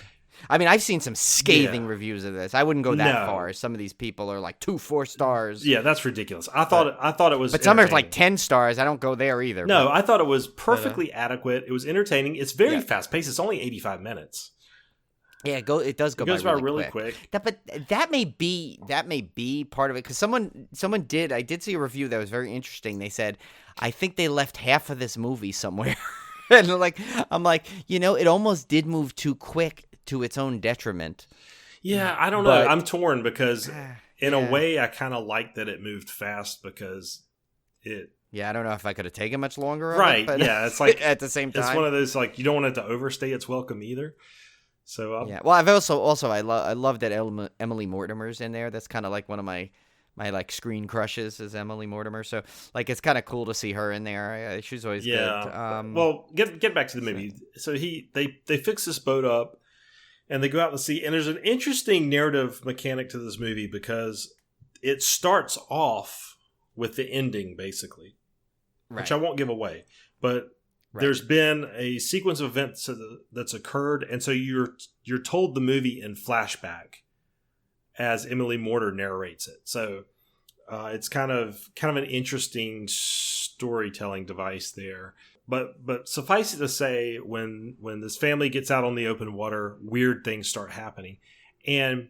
I mean, I've seen some scathing reviews of this. I wouldn't go that far. Some of these people are like 2-4 stars. Yeah, that's ridiculous. I thought it was. But some are like 10 stars. I don't go there either. No, I thought it was perfectly adequate. It was entertaining. It's very fast paced. It's only 85 minutes. Yeah, it does go by really quick. But that may be part of it, because someone did. I did see a review that was very interesting. They said, I think they left half of this movie somewhere, and I'm like, it almost did move too quick to its own detriment. Yeah, I don't know. I'm torn because in a way, I kind of like that it moved fast because it. Yeah, I don't know if I could have taken much longer. Right. But yeah, it's like at the same time, it's one of those like you don't want it to overstay its welcome either. So yeah. Well, I've also I love that Emily Mortimer's in there. That's kind of like one of my like screen crushes is Emily Mortimer. So like it's kind of cool to see her in there. She's always good. Well, get back to the movie. So they fix this boat up and they go out to sea. And there's an interesting narrative mechanic to this movie because it starts off with the ending basically, which I won't give away, but. Right. There's been a sequence of events that's occurred, and so you're told the movie in flashback as Emily Mortimer narrates it. So it's kind of an interesting storytelling device there. But suffice it to say, when this family gets out on the open water, weird things start happening. And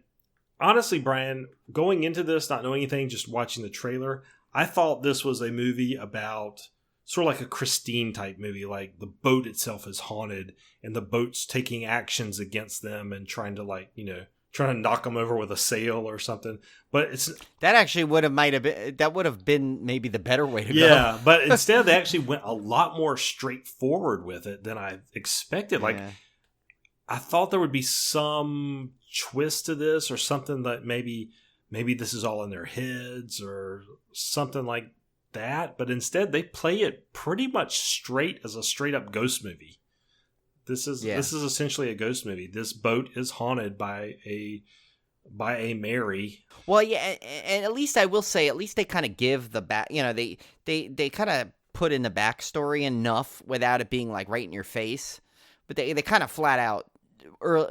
honestly, Brian, going into this, not knowing anything, just watching the trailer, I thought this was a movie about. Sort of like a Christine type movie, like the boat itself is haunted and the boat's taking actions against them and trying to knock them over with a sail or something. But that actually would have been maybe the better way to go. Yeah, but instead they actually went a lot more straightforward with it than I expected. Like I thought there would be some twist to this or something that maybe this is all in their heads or something like that, but instead they play it pretty much straight as a straight up ghost movie. This is essentially a ghost movie. This boat is haunted by a Mary. Well, yeah, and at least I will say, at least they kind of give the back. They kind of put in the backstory enough without it being like right in your face. But they kind of flat out.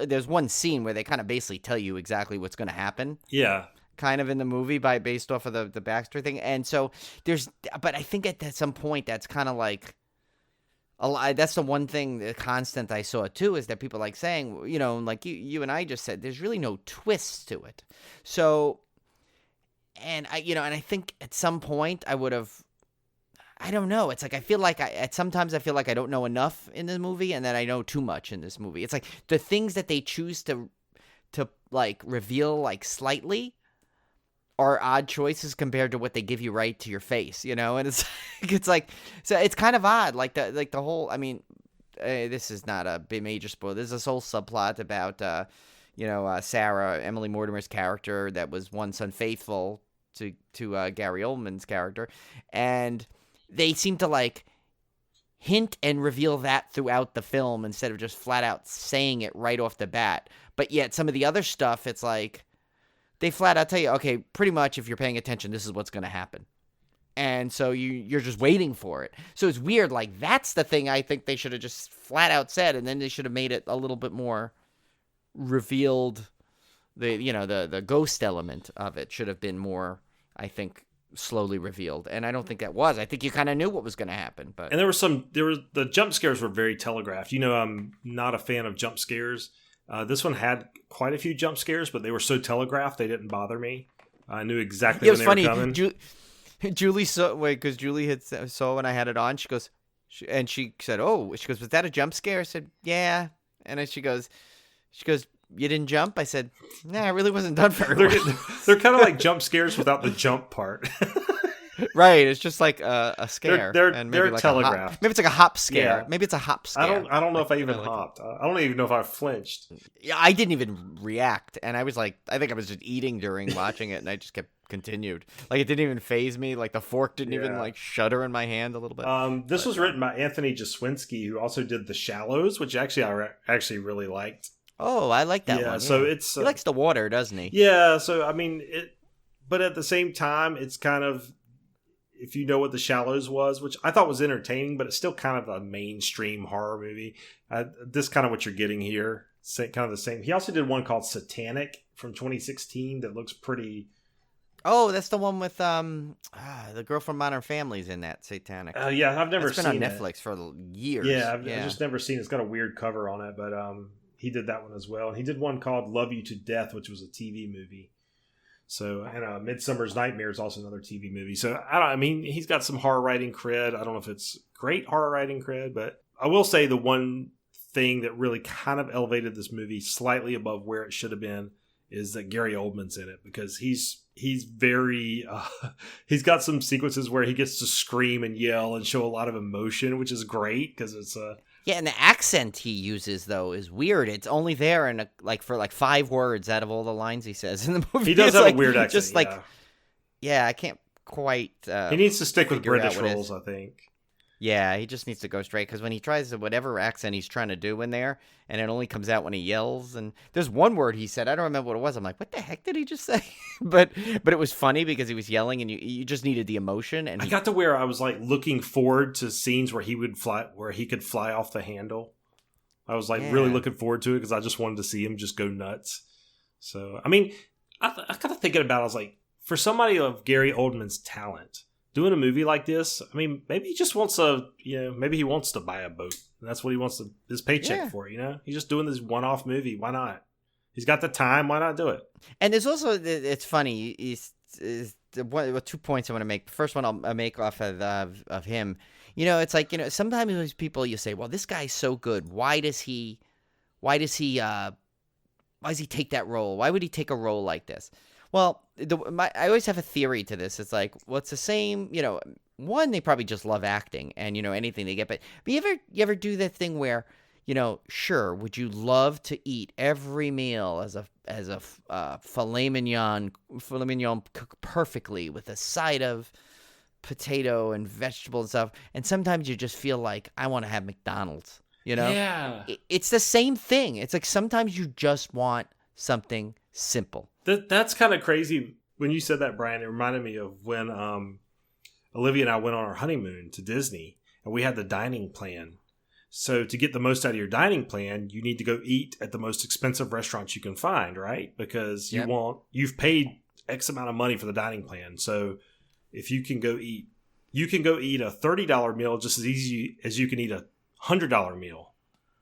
There's one scene where they kind of basically tell you exactly what's going to happen. Yeah. Kind of in the movie based off of the backstory thing. And so but I think at some point that's kind of like that's the one thing, the constant I saw too, is that people like saying, like you and I just said, there's really no twists to it. So, and I think at some point I would have, I don't know. It's like, I feel like sometimes I feel like I don't know enough in the movie and then I know too much in this movie. It's like the things that they choose to like reveal like slightly, are odd choices compared to what they give you right to your face, and it's like, so it's kind of odd, like the whole, I mean, this is not a big major spoiler. There's this whole subplot about, Sarah, Emily Mortimer's character, that was once unfaithful to Gary Oldman's character, and they seem to like hint and reveal that throughout the film instead of just flat out saying it right off the bat. But yet some of the other stuff, it's like they flat out tell you, okay, pretty much if you're paying attention, this is what's going to happen. And so you're just waiting for it. So it's weird. Like, that's the thing I think they should have just flat out said, and then they should have made it a little bit more revealed. The ghost element of it should have been more, I think, slowly revealed. And I don't think that was. I think you kind of knew what was going to happen. But and the jump scares were very telegraphed. I'm not a fan of jump scares. This one had quite a few jump scares, but they were so telegraphed they didn't bother me. I knew exactly when they were coming. Julie saw, because Julie had saw when I had it on. She goes, and she said, "Oh," she goes, "Was that a jump scare?" I said, "Yeah." And then she goes, "You didn't jump?" I said, "Nah, I really wasn't done very well." They're kind of like jump scares without the jump part. Right, it's just like a scare. They're like telegraphed. Maybe it's like a hop scare. Yeah. Maybe it's a hop scare. I don't know if I even hopped. I don't even know if I flinched. Yeah, I didn't even react, and I was like, I think I was just eating during watching it, and I just kept continued. Like, it didn't even faze me. Like, the fork didn't even like shudder in my hand a little bit. This was written by Anthony Jaswinski, who also did The Shallows, which actually I actually really liked. Oh, I like that one. Yeah, so it's he likes the water, doesn't he? Yeah, so I mean but at the same time, it's kind of, if you know what The Shallows was, which I thought was entertaining, but it's still kind of a mainstream horror movie. This kind of what you're getting here, kind of the same. He also did one called Satanic from 2016 that looks pretty. Oh, that's the one with the girl from Modern Family's in that, Satanic. Yeah, I've never seen it. It's been on Netflix for years. Yeah, I've just never seen it. It's got a weird cover on it, but he did that one as well. And he did one called Love You to Death, which was a TV movie. So, and Midsummer's Nightmare is also another TV movie. So, I mean, he's got some horror writing cred. I don't know if it's great horror writing cred, but I will say the one thing that really kind of elevated this movie slightly above where it should have been is that Gary Oldman's in it, because he's very he's got some sequences where he gets to scream and yell and show a lot of emotion, which is great because it's yeah, and the accent he uses though is weird. It's only there in for 5 words out of all the lines he says in the movie. He does have a weird accent. Just I can't quite. He needs to stick with British roles, I think. Yeah, he just needs to go straight, because when he tries to, whatever accent he's trying to do in there, and it only comes out when he yells. And there's one word he said, I don't remember what it was. I'm like, what the heck did he just say? but it was funny because he was yelling, and you just needed the emotion. And I got to where I was like looking forward to scenes where he could fly off the handle. I was really looking forward to it because I just wanted to see him just go nuts. So I mean, I got to thinking about it, I was like, for somebody of Gary Oldman's talent, doing a movie like this, I mean, maybe he just wants maybe he wants to buy a boat. And that's what he wants his paycheck for, He's just doing this one-off movie. Why not? He's got the time. Why not do it? And there's also, it's funny, 2 points I want to make. The first one I'll make off of him. It's like, sometimes those people, you say, well, this guy's so good. Why does he take that role? Why would he take a role like this? Well, I always have a theory to this. It's like, well, it's the same, one, they probably just love acting and, anything they get. But you ever do that thing where, sure, would you love to eat every meal as a filet mignon cooked perfectly with a side of potato and vegetable and stuff? And sometimes you just feel like, I want to have McDonald's, Yeah. It's the same thing. It's like sometimes you just want something simple. That's kind of crazy. When you said that, Brian, it reminded me of when Olivia and I went on our honeymoon to Disney, and we had the dining plan. So to get the most out of your dining plan, you need to go eat at the most expensive restaurants you can find, right? Because you've paid X amount of money for the dining plan. So if you can go eat a $30 meal just as easy as you can eat a $100 meal.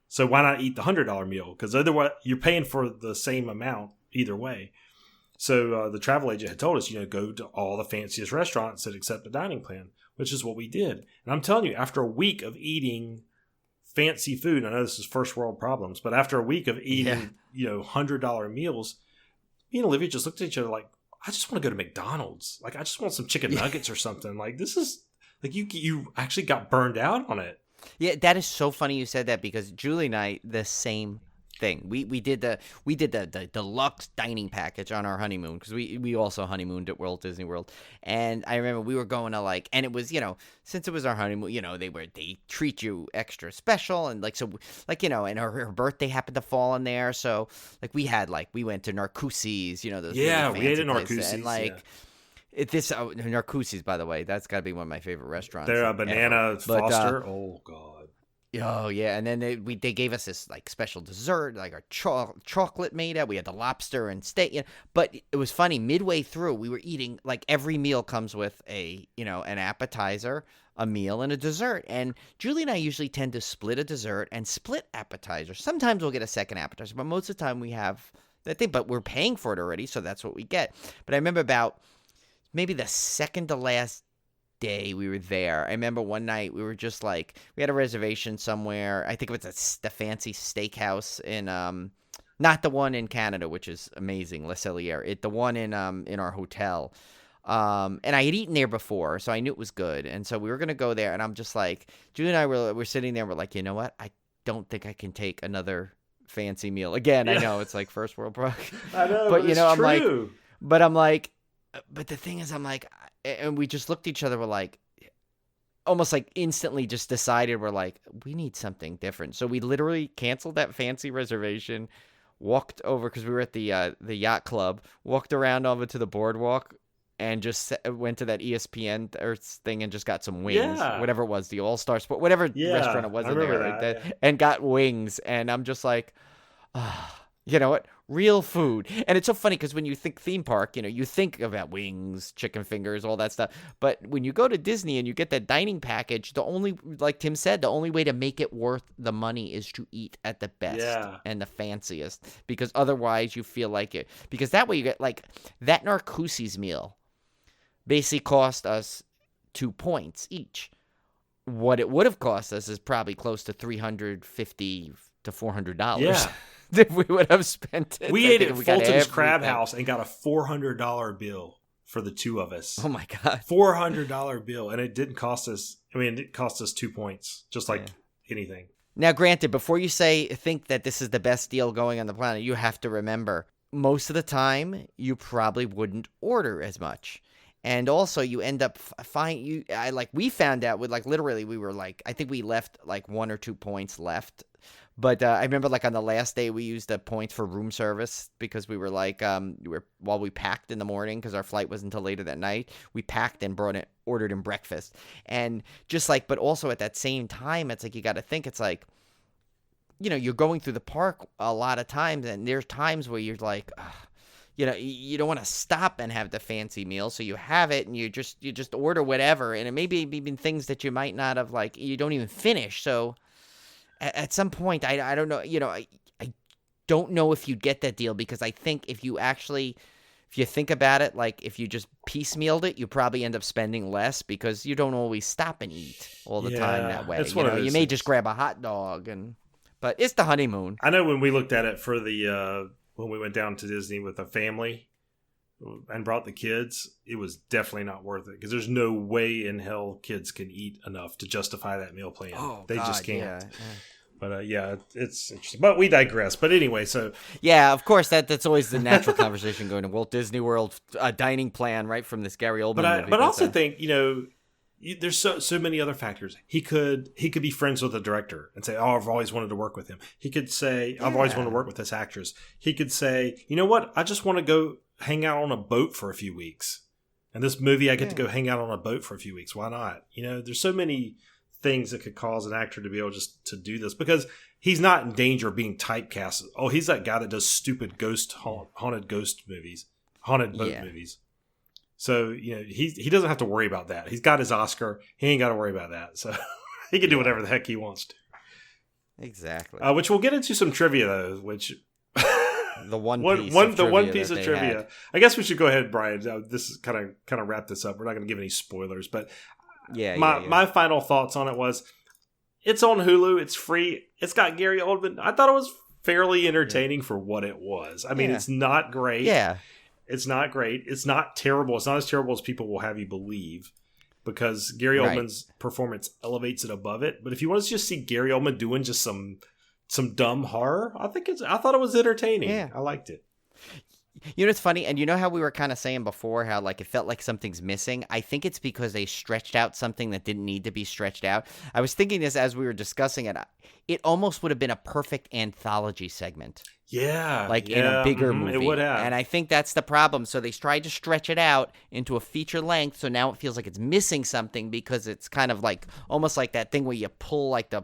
So why not eat the $100 meal? Because otherwise you're paying for the same amount either way. So the travel agent had told us, go to all the fanciest restaurants that accept the dining plan, which is what we did. And I'm telling you, after a week of eating fancy food, I know this is first world problems, but after a week of eating, $100 meals, me and Olivia just looked at each other like, I just want to go to McDonald's. Like, I just want some chicken nuggets or something. Like, this is like you actually got burned out on it. Yeah, that is so funny you said that, because Julie and I, the same thing. We did the deluxe dining package on our honeymoon, because we also honeymooned at Walt Disney World. And I remember we were going to, like, and it was, since it was our honeymoon, they treat you extra special, and like, so, like, and her birthday happened to fall in there, so like we went to Narcoossee's, those we ate at places, Narcoossee's, and like. Narcoossee's, by the way, that's got to be one of my favorite restaurants. They're a banana Foster. Oh God. Oh yeah, and then they gave us this like special dessert, like our chocolate made up. We had the lobster and steak. But it was funny. Midway through, we were eating, like, every meal comes with an appetizer, a meal, and a dessert. And Julie and I usually tend to split a dessert and split appetizers. Sometimes we'll get a second appetizer, but most of the time we have that thing. But we're paying for it already, so that's what we get. But I remember about maybe the second to last day we were there, I remember one night we were just like, we had a reservation somewhere. I think it was the fancy steakhouse in not the one in Canada, which is amazing, Le Cellier. The one in our hotel. And I had eaten there before, so I knew it was good. And so we were gonna go there, and I'm just like, Julie and I were sitting there, we're like, you know what? I don't think I can take another fancy meal again. Yeah. I know it's like first world problem. I know, but I'm true. like, but the thing is, I'm like, and we just looked at each other, we're like, almost like instantly just decided, we're like, we need something different. So we literally canceled that fancy reservation, walked over, because we were at the yacht club, walked around over to the boardwalk, and just went to that ESPN thing and just got some wings, whatever it was, the All-Star Sport, whatever restaurant it was in there, right? And got wings, and I'm just like, you know what? Real food. And it's so funny, because when you think theme park, you think about wings, chicken fingers, all that stuff. But when you go to Disney and you get that dining package, like Tim said, the only way to make it worth the money is to eat at the best and the fanciest, because otherwise you feel like it. Because that way you get, like, that Narcoossee's meal basically cost us 2 points each. What it would have cost us is probably close to $350 to $400. Yeah. If we would have spent it. We ate at Fulton's Crab House and got a $400 bill for the two of us. Oh my God. $400 bill. And it didn't cost us, it cost us 2 points, just like anything. Now, granted, before you think that this is the best deal going on the planet, you have to remember, most of the time, you probably wouldn't order as much. And also, you end up we found out with, like, literally, we were like, I think we left like 1 or 2 points left. But I remember, like, on the last day, we used the points for room service, because we were like, while we packed in the morning, because our flight wasn't until later that night, we packed and ordered in breakfast. And just like, but also at that same time, it's like, you got to think, it's like, you're going through the park a lot of times, and there's times where you're like, you don't want to stop and have the fancy meal, so you have it, and you just order whatever, and it may be even things that you might not have, like, you don't even finish. So at some point, I don't know, I don't know if you'd get that deal, because I think if you think about it, like, if you just piecemealed it, you probably end up spending less, because you don't always stop and eat all the time that way. You may just grab a hot dog, but it's the honeymoon. I know when we looked at it for when we went down to Disney with a family and brought the kids, it was definitely not worth it, because there's no way in hell kids can eat enough to justify that meal plan. They just can't. Yeah. But it's interesting. But we digress. But anyway, so yeah, of course that's always the natural conversation going to Walt Disney World dining plan, right, from this Gary Oldman movie. But I also think there's so many other factors. He could be friends with the director and say, "Oh, I've always wanted to work with him." He could say, "I've always wanted to work with this actress." He could say, "You know what? I just want to go hang out on a boat for a few weeks. And this movie, I get to go hang out on a boat for a few weeks. Why not?" There's so many things that could cause an actor to be able just to do this, because he's not in danger of being typecast. Oh, he's that guy that does stupid haunted ghost movies, haunted boat movies. So, he doesn't have to worry about that. He's got his Oscar. He ain't got to worry about that. So he can do whatever the heck he wants to. Exactly. Which we'll get into some trivia, though, which the one piece of trivia. Had. I guess we should go ahead, Brian. This is kind of wrap this up. We're not going to give any spoilers, but my final thoughts on it was, it's on Hulu. It's free. It's got Gary Oldman. I thought it was fairly entertaining for what it was. I mean, it's not great. Yeah. It's not great. It's not terrible. It's not as terrible as people will have you believe, because Gary Oldman's performance elevates it above it. But if you want to just see Gary Oldman doing just some dumb horror, I thought it was entertaining. Yeah. I liked it. You know, it's funny, and you know how we were kind of saying before how like it felt like something's missing? I think it's because they stretched out something that didn't need to be stretched out. I was thinking this as we were discussing it. It almost would have been a perfect anthology segment. Yeah. Like in a bigger movie. It would have. And I think that's the problem. So they tried to stretch it out into a feature length, so now it feels like it's missing something because it's kind of like almost like that thing where you pull like the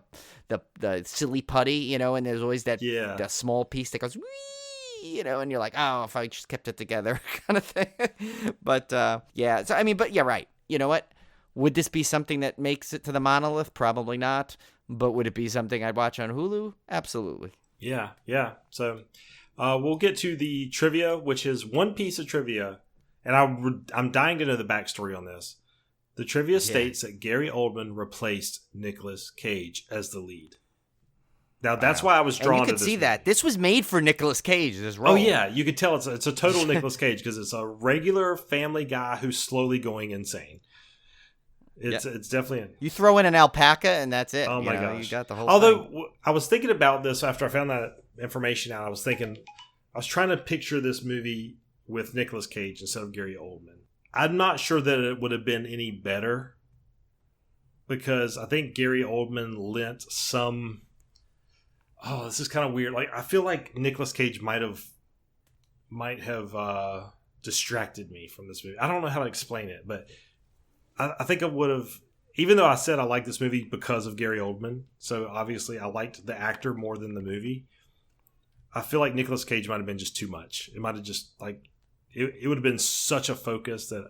silly putty, you know, and there's always that the small piece that goes wee, you know, and you're like, oh, if I just kept it together kind of thing. But yeah, so I mean, but yeah, right. You know what? Would this be something that makes it to the monolith? Probably not. But would it be something I'd watch on Hulu? Absolutely. Yeah. So we'll get to the trivia, which is one piece of trivia, and I'm dying to know the backstory on this. The trivia states that Gary Oldman replaced Nicolas Cage as the lead. Now, that's why I was drawn to this. You could see that. This was made for Nicolas Cage, this role. Oh, yeah. You could tell it's a total Nicolas Cage because it's a regular family guy who's slowly going insane. It's definitely... You throw in an alpaca and that's it. Oh, my gosh. You got the whole thing. I was thinking about this after I found that information out. I was trying to picture this movie with Nicolas Cage instead of Gary Oldman. I'm not sure that it would have been any better because I think Gary Oldman lent some... Oh, this is kind of weird. Like, I feel like Nicolas Cage might have distracted me from this movie. I don't know how to explain it, but I think I would have, even though I said I like this movie because of Gary Oldman, so obviously I liked the actor more than the movie. I feel like Nicolas Cage might have been just too much. It might have just like it would have been such a focus that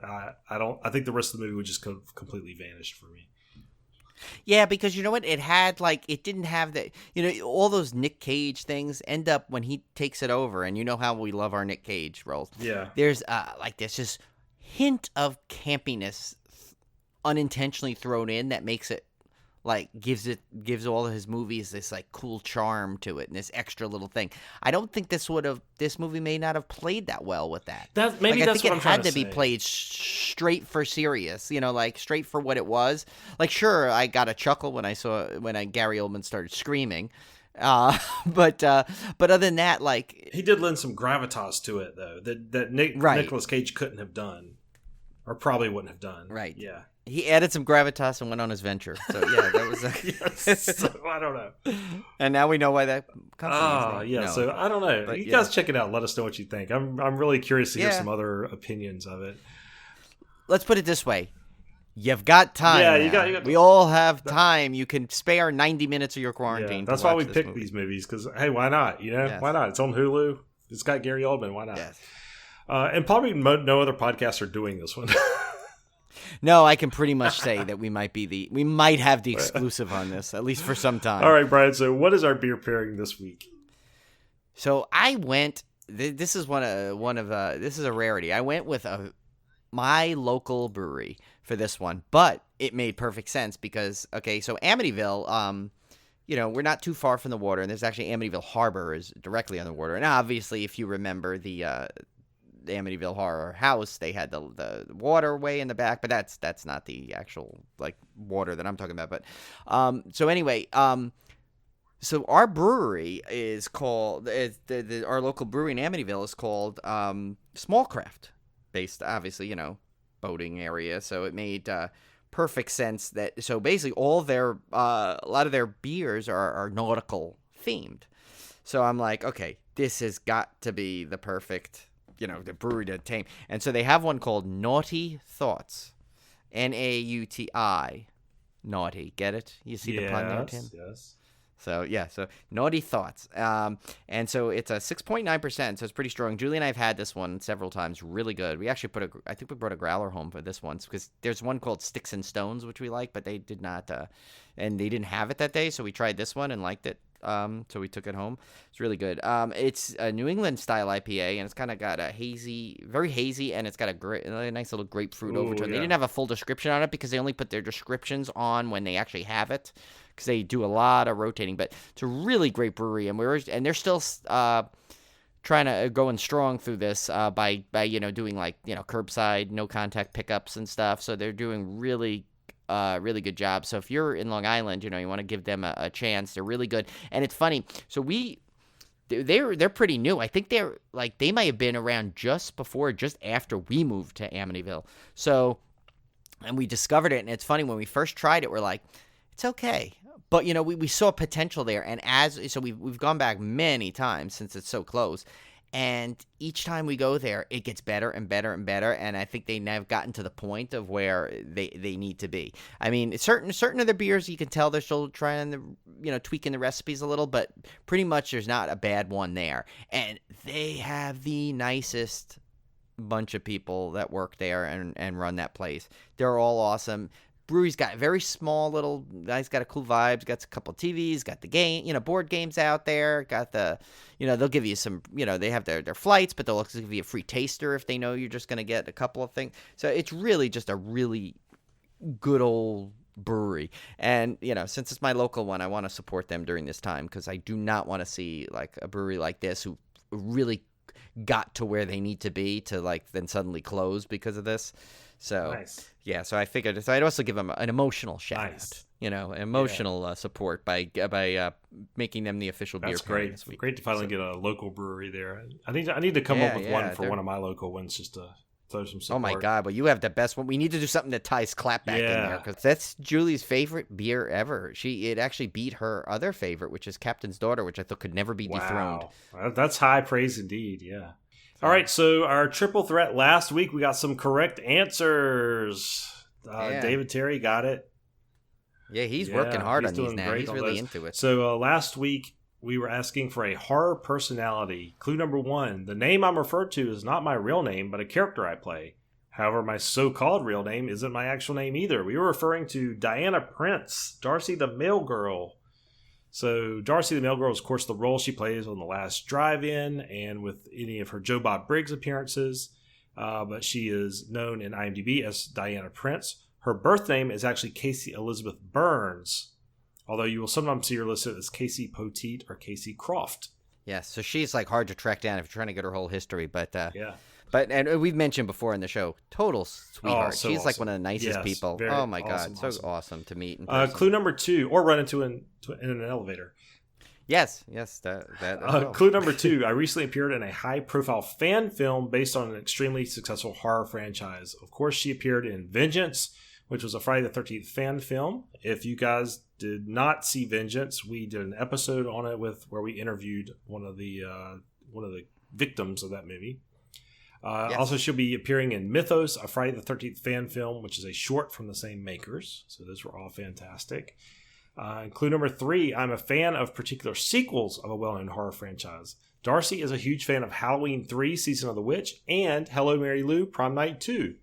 I think the rest of the movie would just completely vanished for me. Yeah, because you know what? It had like it didn't have that. You know, all those Nick Cage things end up when he takes it over, and you know how we love our Nick Cage roles. Yeah, there's like this just hint of campiness unintentionally thrown in that makes it like gives all of his movies this like cool charm to it and this extra little thing. I don't think this movie may not have played that well with that. I think it had to be played straight for serious, you know, like straight for what it was. Like, sure, I got a chuckle when Gary Oldman started screaming. But other than that, like he did lend some gravitas to it though that Nicolas Cage couldn't have done, or probably wouldn't have done. Right. Yeah. He added some gravitas and went on his venture. So yeah, that was yes. So, I don't know. And now we know why that company is named. Yeah. No. So I don't know. But, you guys check it out. Let us know what you think. I'm really curious to hear some other opinions of it. Let's put it this way. You've got time. Yeah, you got. We all have time. You can spare 90 minutes of your quarantine. That's why we pick these movies because hey, why not? You know, why not? It's on Hulu. It's got Gary Oldman. Why not? Yes. And probably no other podcasts are doing this one. No, I can pretty much say that we might have the exclusive on this, at least for some time. All right, Brian. So, what is our beer pairing this week? So I went. This is this is a rarity. I went with my local brewery for this one, but it made perfect sense because so Amityville, you know, we're not too far from the water, and there's actually Amityville Harbor is directly on the water, and obviously, if you remember the Amityville Horror House, they had the waterway in the back, but that's not the actual like water that I'm talking about. But so anyway, so our brewery is called our local brewery in Amityville is called Small Craft, based obviously, you know, boating area. So it made perfect sense that so basically all their a lot of their beers are nautical themed. So I'm like, okay, this has got to be the perfect, you know, the brewery to tame. And so they have one called Naughty Thoughts. Nauti. Naughty. Get it? You see the pun there, Tim? Yes. So, yeah. So, Naughty Thoughts. And so it's a 6.9%. So it's pretty strong. Julie and I have had this one several times. Really good. We actually I think we brought a growler home for this one because there's one called Sticks and Stones, which we like, but they did not, and they didn't have it that day. So we tried this one and liked it. So we took it home. It's really good. It's a New England style IPA, and it's kind of got a very hazy, and it's got a nice little grapefruit overtone. Yeah. They didn't have a full description on it because they only put their descriptions on when they actually have it, because they do a lot of rotating. But it's a really great brewery, and they're still trying to going strong through this by doing like curbside no contact pickups and stuff. So they're doing really good job. So if you're in Long Island, you want to give them a chance. They're really good, and it's funny. So they're pretty new. I think they might have been around just after we moved to Amityville. So, and we discovered it, and it's funny when we first tried it, we're like, it's okay. But we saw potential there, and we've gone back many times since it's so close, and each time we go there, it gets better and better and better. And I think they now have gotten to the point of where they need to be. I mean, certain of the beers you can tell they're still trying tweaking the recipes a little, but pretty much there's not a bad one there. And they have the nicest bunch of people that work there and run that place. They're all awesome. Brewery's got very small little nice, got a cool vibes, got a couple of TVs, got the game, board games out there, got the, they'll give you some, they have their flights, but they'll also give you a free taster if they know you're just going to get a couple of things. So it's really just a really good old brewery. And, since it's my local one, I want to support them during this time because I do not want to see like a brewery like this who really got to where they need to be to like then suddenly close because of this. So nice. Yeah, so I figured I'd also give them an emotional shout out, emotional support by making them the official beer pairing this week. Great to finally get a local brewery there. I need to come up with one for one of my local ones just to throw some support. Oh my God, but you have the best one. We need to do something that ties Clapback in there because that's Julie's favorite beer ever. It actually beat her other favorite, which is Captain's Daughter, which I thought could never be dethroned. That's high praise indeed. Yeah. All right, so our triple threat last week, we got some correct answers. David Terry got it. Yeah, he's working hard on these now. He's really into it. So last week, we were asking for a horror personality. Clue number 1, the name I'm referred to is not my real name, but a character I play. However, my so-called real name isn't my actual name either. We were referring to Diana Prince, Darcy the Mail Girl. So Darcy the Mail Girl is, of course, the role she plays on The Last Drive-In and with any of her Joe Bob Briggs appearances. But she is known in IMDb as Diana Prince. Her birth name is actually Casey Elizabeth Burns, although you will sometimes see her listed as Casey Poteet or Casey Croft. Yeah, so she's like hard to track down if you're trying to get her whole history. But yeah. But and we've mentioned before in the show, total sweetheart. So she's awesome. like one of the nicest people. Oh my God, so awesome to meet in person. Clue number 2, or run into in an elevator. Yes, that Clue number 2, I recently appeared in a high-profile fan film based on an extremely successful horror franchise. Of course, she appeared in Vengeance, which was a Friday the 13th fan film. If you guys did not see Vengeance, we did an episode on it where we interviewed one of the victims of that movie. Yes. Also, she'll be appearing in Mythos, a Friday the 13th fan film, which is a short from the same makers. So those were all fantastic. Clue number 3, I'm a fan of particular sequels of a well-known horror franchise. Darcy is a huge fan of Halloween 3, Season of the Witch, and Hello, Mary Lou, Prom Night 2.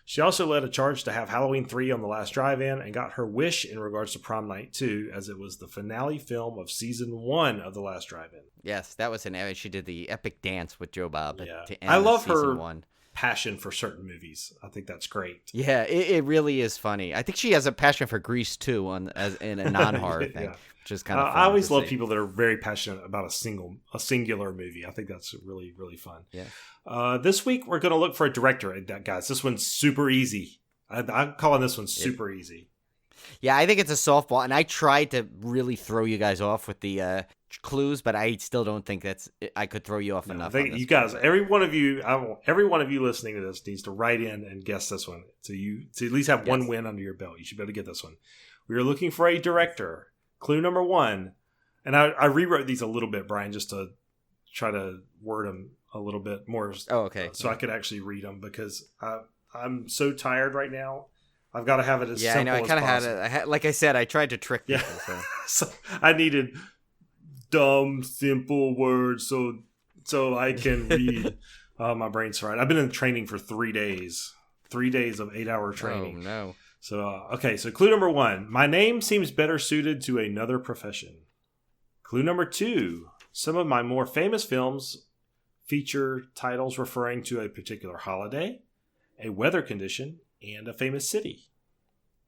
She also led a charge to have Halloween 3 on The Last Drive-In and got her wish in regards to Prom Night 2, as it was the finale film of Season 1 of The Last Drive-In. Yes, that was she did the epic dance with Joe Bob. Yeah. To end I love Season her 1. Passion for certain movies. I think that's great. Yeah, it really is funny. I think she has a passion for Grease, too, in a non-horror thing, which is kind of fun. I always love people that are very passionate about a singular movie. I think that's really, really fun. Yeah. This week, we're going to look for a director. Guys, this one's super easy. I'm calling this one super easy. Yeah, I think it's a softball, and I tried to really throw you guys off with the clues, but I still don't think I could throw you off enough. You guys, every one of you listening to this needs to write in and guess this one. So you to at least have one win under your belt. You should be able to get this one. We are looking for a director. Clue number 1, and I rewrote these a little bit, Brian, just to try to word them a little bit more. Oh, okay. So I could actually read them because I'm so tired right now. I've got to have it as simple as possible. Yeah, I know. I kind of had it. Like I said, I tried to trick people. Yeah. So I needed dumb, simple words so I can read. My brain's fried. I've been in training for 3 days. 3 days of 8-hour training. Oh, no. So, so clue number 1. My name seems better suited to another profession. Clue number 2. Some of my more famous films feature titles referring to a particular holiday, a weather condition, and a famous city.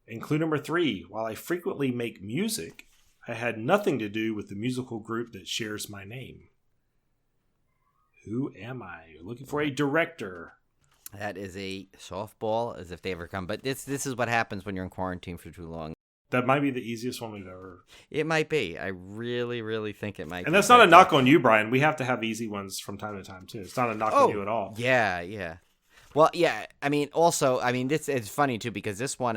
And clue number 3. While I frequently make music, I had nothing to do with the musical group that shares my name. Who am I? You're looking for a director. That is a softball, as if they ever come. But this is what happens when you're in quarantine for too long. That might be the easiest one we've ever. It might be. I really, really think it might be. And that's not a knock on you, Brian. We have to have easy ones from time to time, too. It's not a knock on you at all. Yeah. Well, yeah. I mean, also, it's funny, too, because this one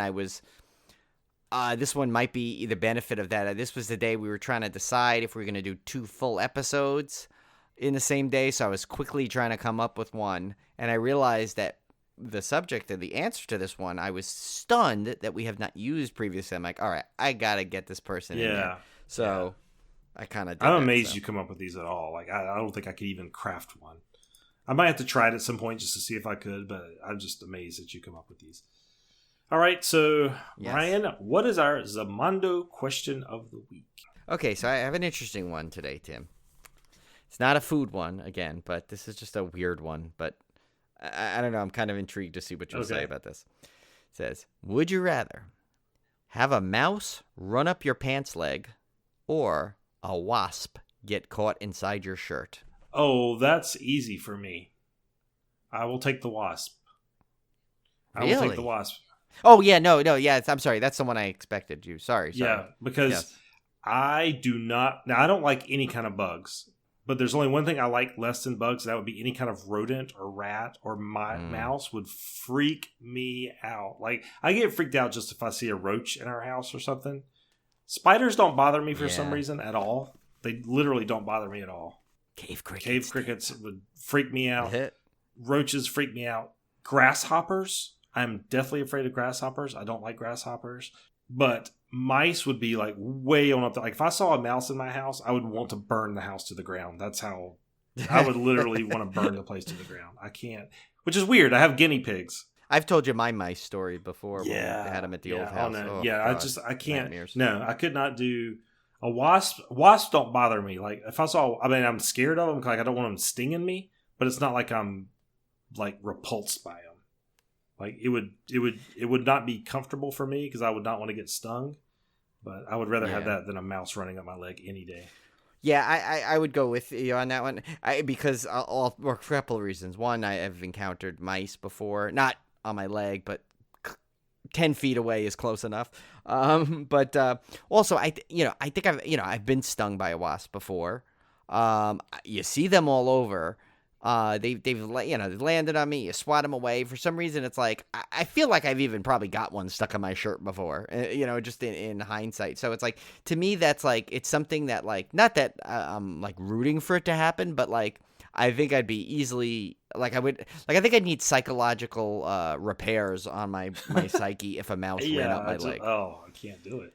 this one might be the benefit of that. This was the day we were trying to decide if we were going to do 2 full episodes in the same day. So I was quickly trying to come up with one. And I realized that the subject and the answer to this one, I was stunned that we have not used previously. I'm like, all right, I got to get this person in there. So I kind of did I'm amazed you come up with these at all. Like, I don't think I could even craft one. I might have to try it at some point just to see if I could, but I'm just amazed that you come up with these. All right, so Ryan, what is our Zamando question of the week? Okay, so I have an interesting one today, Tim. It's not a food one, again, but this is just a weird one, but I don't know. I'm kind of intrigued to see what you'll say about this. It says, would you rather have a mouse run up your pants leg or a wasp get caught inside your shirt? Oh, that's easy for me. I will take the wasp. Really? I will take the wasp. Oh, yeah, no, yeah. I'm sorry. That's the one I expected you. Sorry. Yeah, because I do not... Now, I don't like any kind of bugs. But there's only one thing I like less than bugs. That would be any kind of rodent or rat or mouse would freak me out. Like, I get freaked out just if I see a roach in our house or something. Spiders don't bother me for some reason at all. They literally don't bother me at all. Cave crickets would freak me out. Roaches freak me out. Grasshoppers. I'm definitely afraid of grasshoppers. I don't like grasshoppers. But mice would be like way on up there. Like if I saw a mouse in my house, I would want to burn the house to the ground. That's how I would literally want to burn the place to the ground. I can't, which is weird. I have guinea pigs. I've told you my mice story before. When we had them at the old house. No. I can't. Nightmares. No, I could not do a wasp. Wasps don't bother me. Like if I saw, I'm scared of them. Like I don't want them stinging me, but it's not like I'm like repulsed by them. Like it would not be comfortable for me because I would not want to get stung. But I would rather have that than a mouse running up my leg any day. Yeah, I would go with you on that one because for a couple of reasons. One, I have encountered mice before, not on my leg, but 10 feet away is close enough. But also, I think I've been stung by a wasp before. You see them all over. They've landed on me. You swat them away. For some reason, it's like I feel like I've even probably got one stuck on my shirt before. Just in hindsight. So it's like to me that's like it's something that like not that I'm like rooting for it to happen, but like I think I'd be easily like I think I'd need psychological repairs on my psyche if a mouse ran up my leg. I can't do it.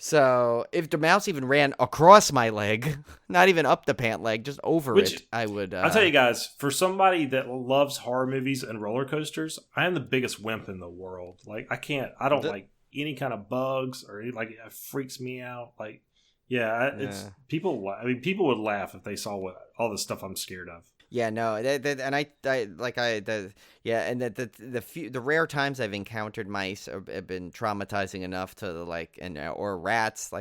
So if the mouse even ran across my leg, not even up the pant leg, just over it, I would... I'll tell you guys, for somebody that loves horror movies and roller coasters, I am the biggest wimp in the world. Like, I don't like any kind of bugs or like it freaks me out. Like, it's people would laugh if they saw all the stuff I'm scared of. Yeah, no, and the rare times I've encountered mice have been traumatizing enough to or rats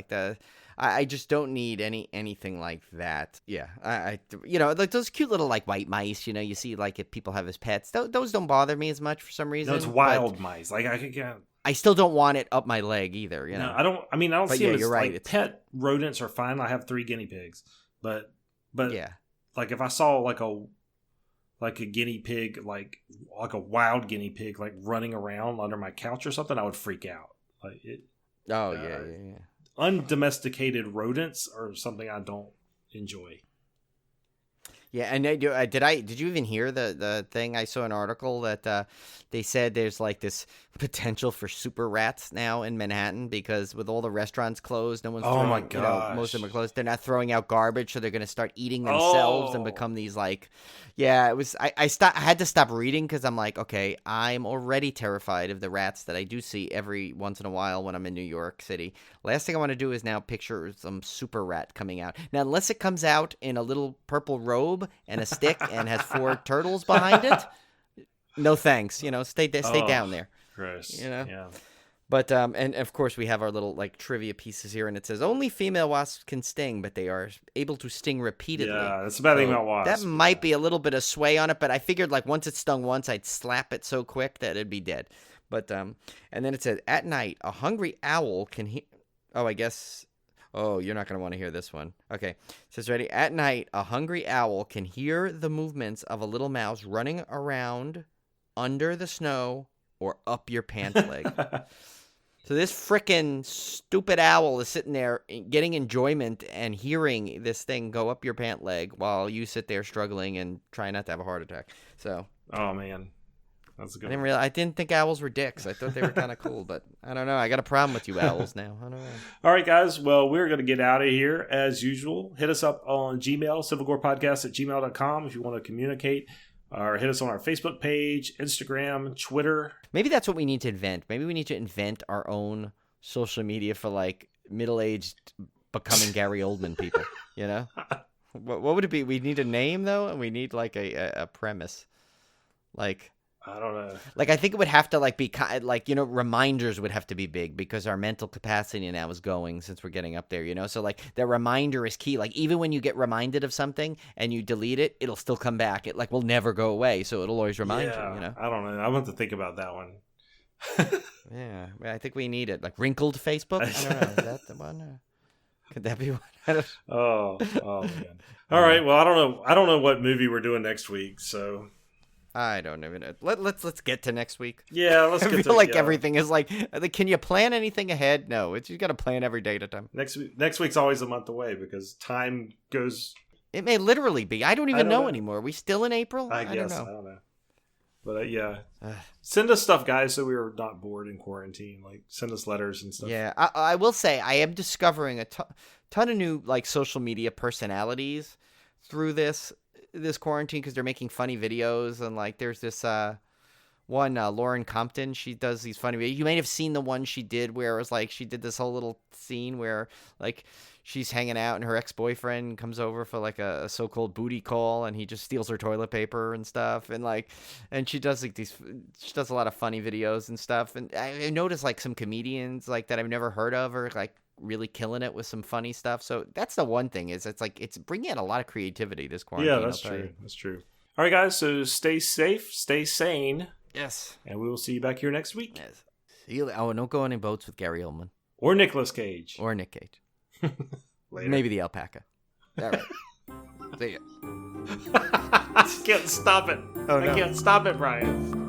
I just don't need anything like that. Yeah, I like those cute little like white mice. You see like if people have as pets, those don't bother me as much for some reason. No, it's wild mice. Like I still don't want it up my leg either. No, I don't. I mean, I don't see them as right. Pet rodents are fine. I have 3 guinea pigs, but yeah. Like if I saw like a guinea pig, like a wild guinea pig, like running around under my couch or something, I would freak out. Like it. Oh yeah. Undomesticated rodents are something I don't enjoy. Yeah, and did you even hear the thing? I saw an article that they said there's like this potential for super rats now in Manhattan because with all the restaurants closed, no one's most of them are closed. They're not throwing out garbage, so they're going to start eating themselves and become these like. Yeah, it was. I had to stop reading because I'm like, okay, I'm already terrified of the rats that I do see every once in a while when I'm in New York City. Last thing I want to do is now picture some super rat coming out. Now, unless it comes out in a little purple robe and a stick and has 4 turtles behind it, no thanks. Stay down there. Gross. Yeah. But and of course we have our little like trivia pieces here, and it says only female wasps can sting, but they are able to sting repeatedly. Yeah, that's the bad thing about wasps. That might be a little bit of sway on it, but I figured like once it stung once, I'd slap it so quick that it'd be dead. But and then it said at night a hungry owl can hear. Oh, I guess. Oh, you're not going to want to hear this one. Okay. It says, ready? At night, a hungry owl can hear the movements of a little mouse running around under the snow or up your pants leg. So this frickin' stupid owl is sitting there getting enjoyment and hearing this thing go up your pant leg while you sit there struggling and try not to have a heart attack. So. Oh, man. That's a good I didn't think owls were dicks. I thought they were kind of cool, but I don't know. I got a problem with you owls now. I don't know. All right, guys. Well, we're going to get out of here as usual. Hit us up on Gmail, civilgorepodcast@gmail.com if you want to communicate, or hit us on our Facebook page, Instagram, Twitter. Maybe that's what we need to invent. Maybe we need to invent our own social media for like middle-aged becoming Gary Oldman people, you know? What would it be? We need a name, though, and we need like a premise. Like... I don't know. Like, I think it would have to, like, be, like, you know, reminders would have to be big because our mental capacity now is going since we're getting up there, you know? So, like, the reminder is key. Like, even when you get reminded of something and you delete it, it'll still come back. It, like, will never go away, so it'll always remind you, you know? I don't know. I want to think about that one. Yeah, I think we need it. Like, wrinkled Facebook? I don't know. Is that the one? Could that be one? Oh, man. All right. Well, I don't know what movie we're doing next week, so... I don't even know. Let's get to next week. Yeah, let's get to I feel like everything is like, can you plan anything ahead? No, you got to plan every day at a time. Next week's always a month away because time goes. It may literally be. I don't even know anymore. Are we still in April? I guess. I don't know. But yeah, send us stuff, guys, so we are not bored in quarantine. Like, send us letters and stuff. Yeah, I will say I am discovering a ton of new like social media personalities through this quarantine because they're making funny videos, and like there's this one Lauren Compton, she does these funny videos. You may have seen the one she did where it was like she did this whole little scene where like she's hanging out and her ex-boyfriend comes over for like a so-called booty call, and he just steals her toilet paper and stuff, and she does like she does a lot of funny videos and stuff. And I noticed like some comedians like that I've never heard of are like really killing it with some funny stuff. So that's the one thing is it's bringing out a lot of creativity this quarantine. Yeah, that's true. That's true. All right, guys. So stay safe, stay sane. Yes. And we will see you back here next week. Yes. See you. Oh, don't go on any boats with Gary Oldman or Nicolas Cage or Nick Cage. Later. Maybe the alpaca. All right. See ya. I can't stop it. Oh, no. I can't stop it, Brian.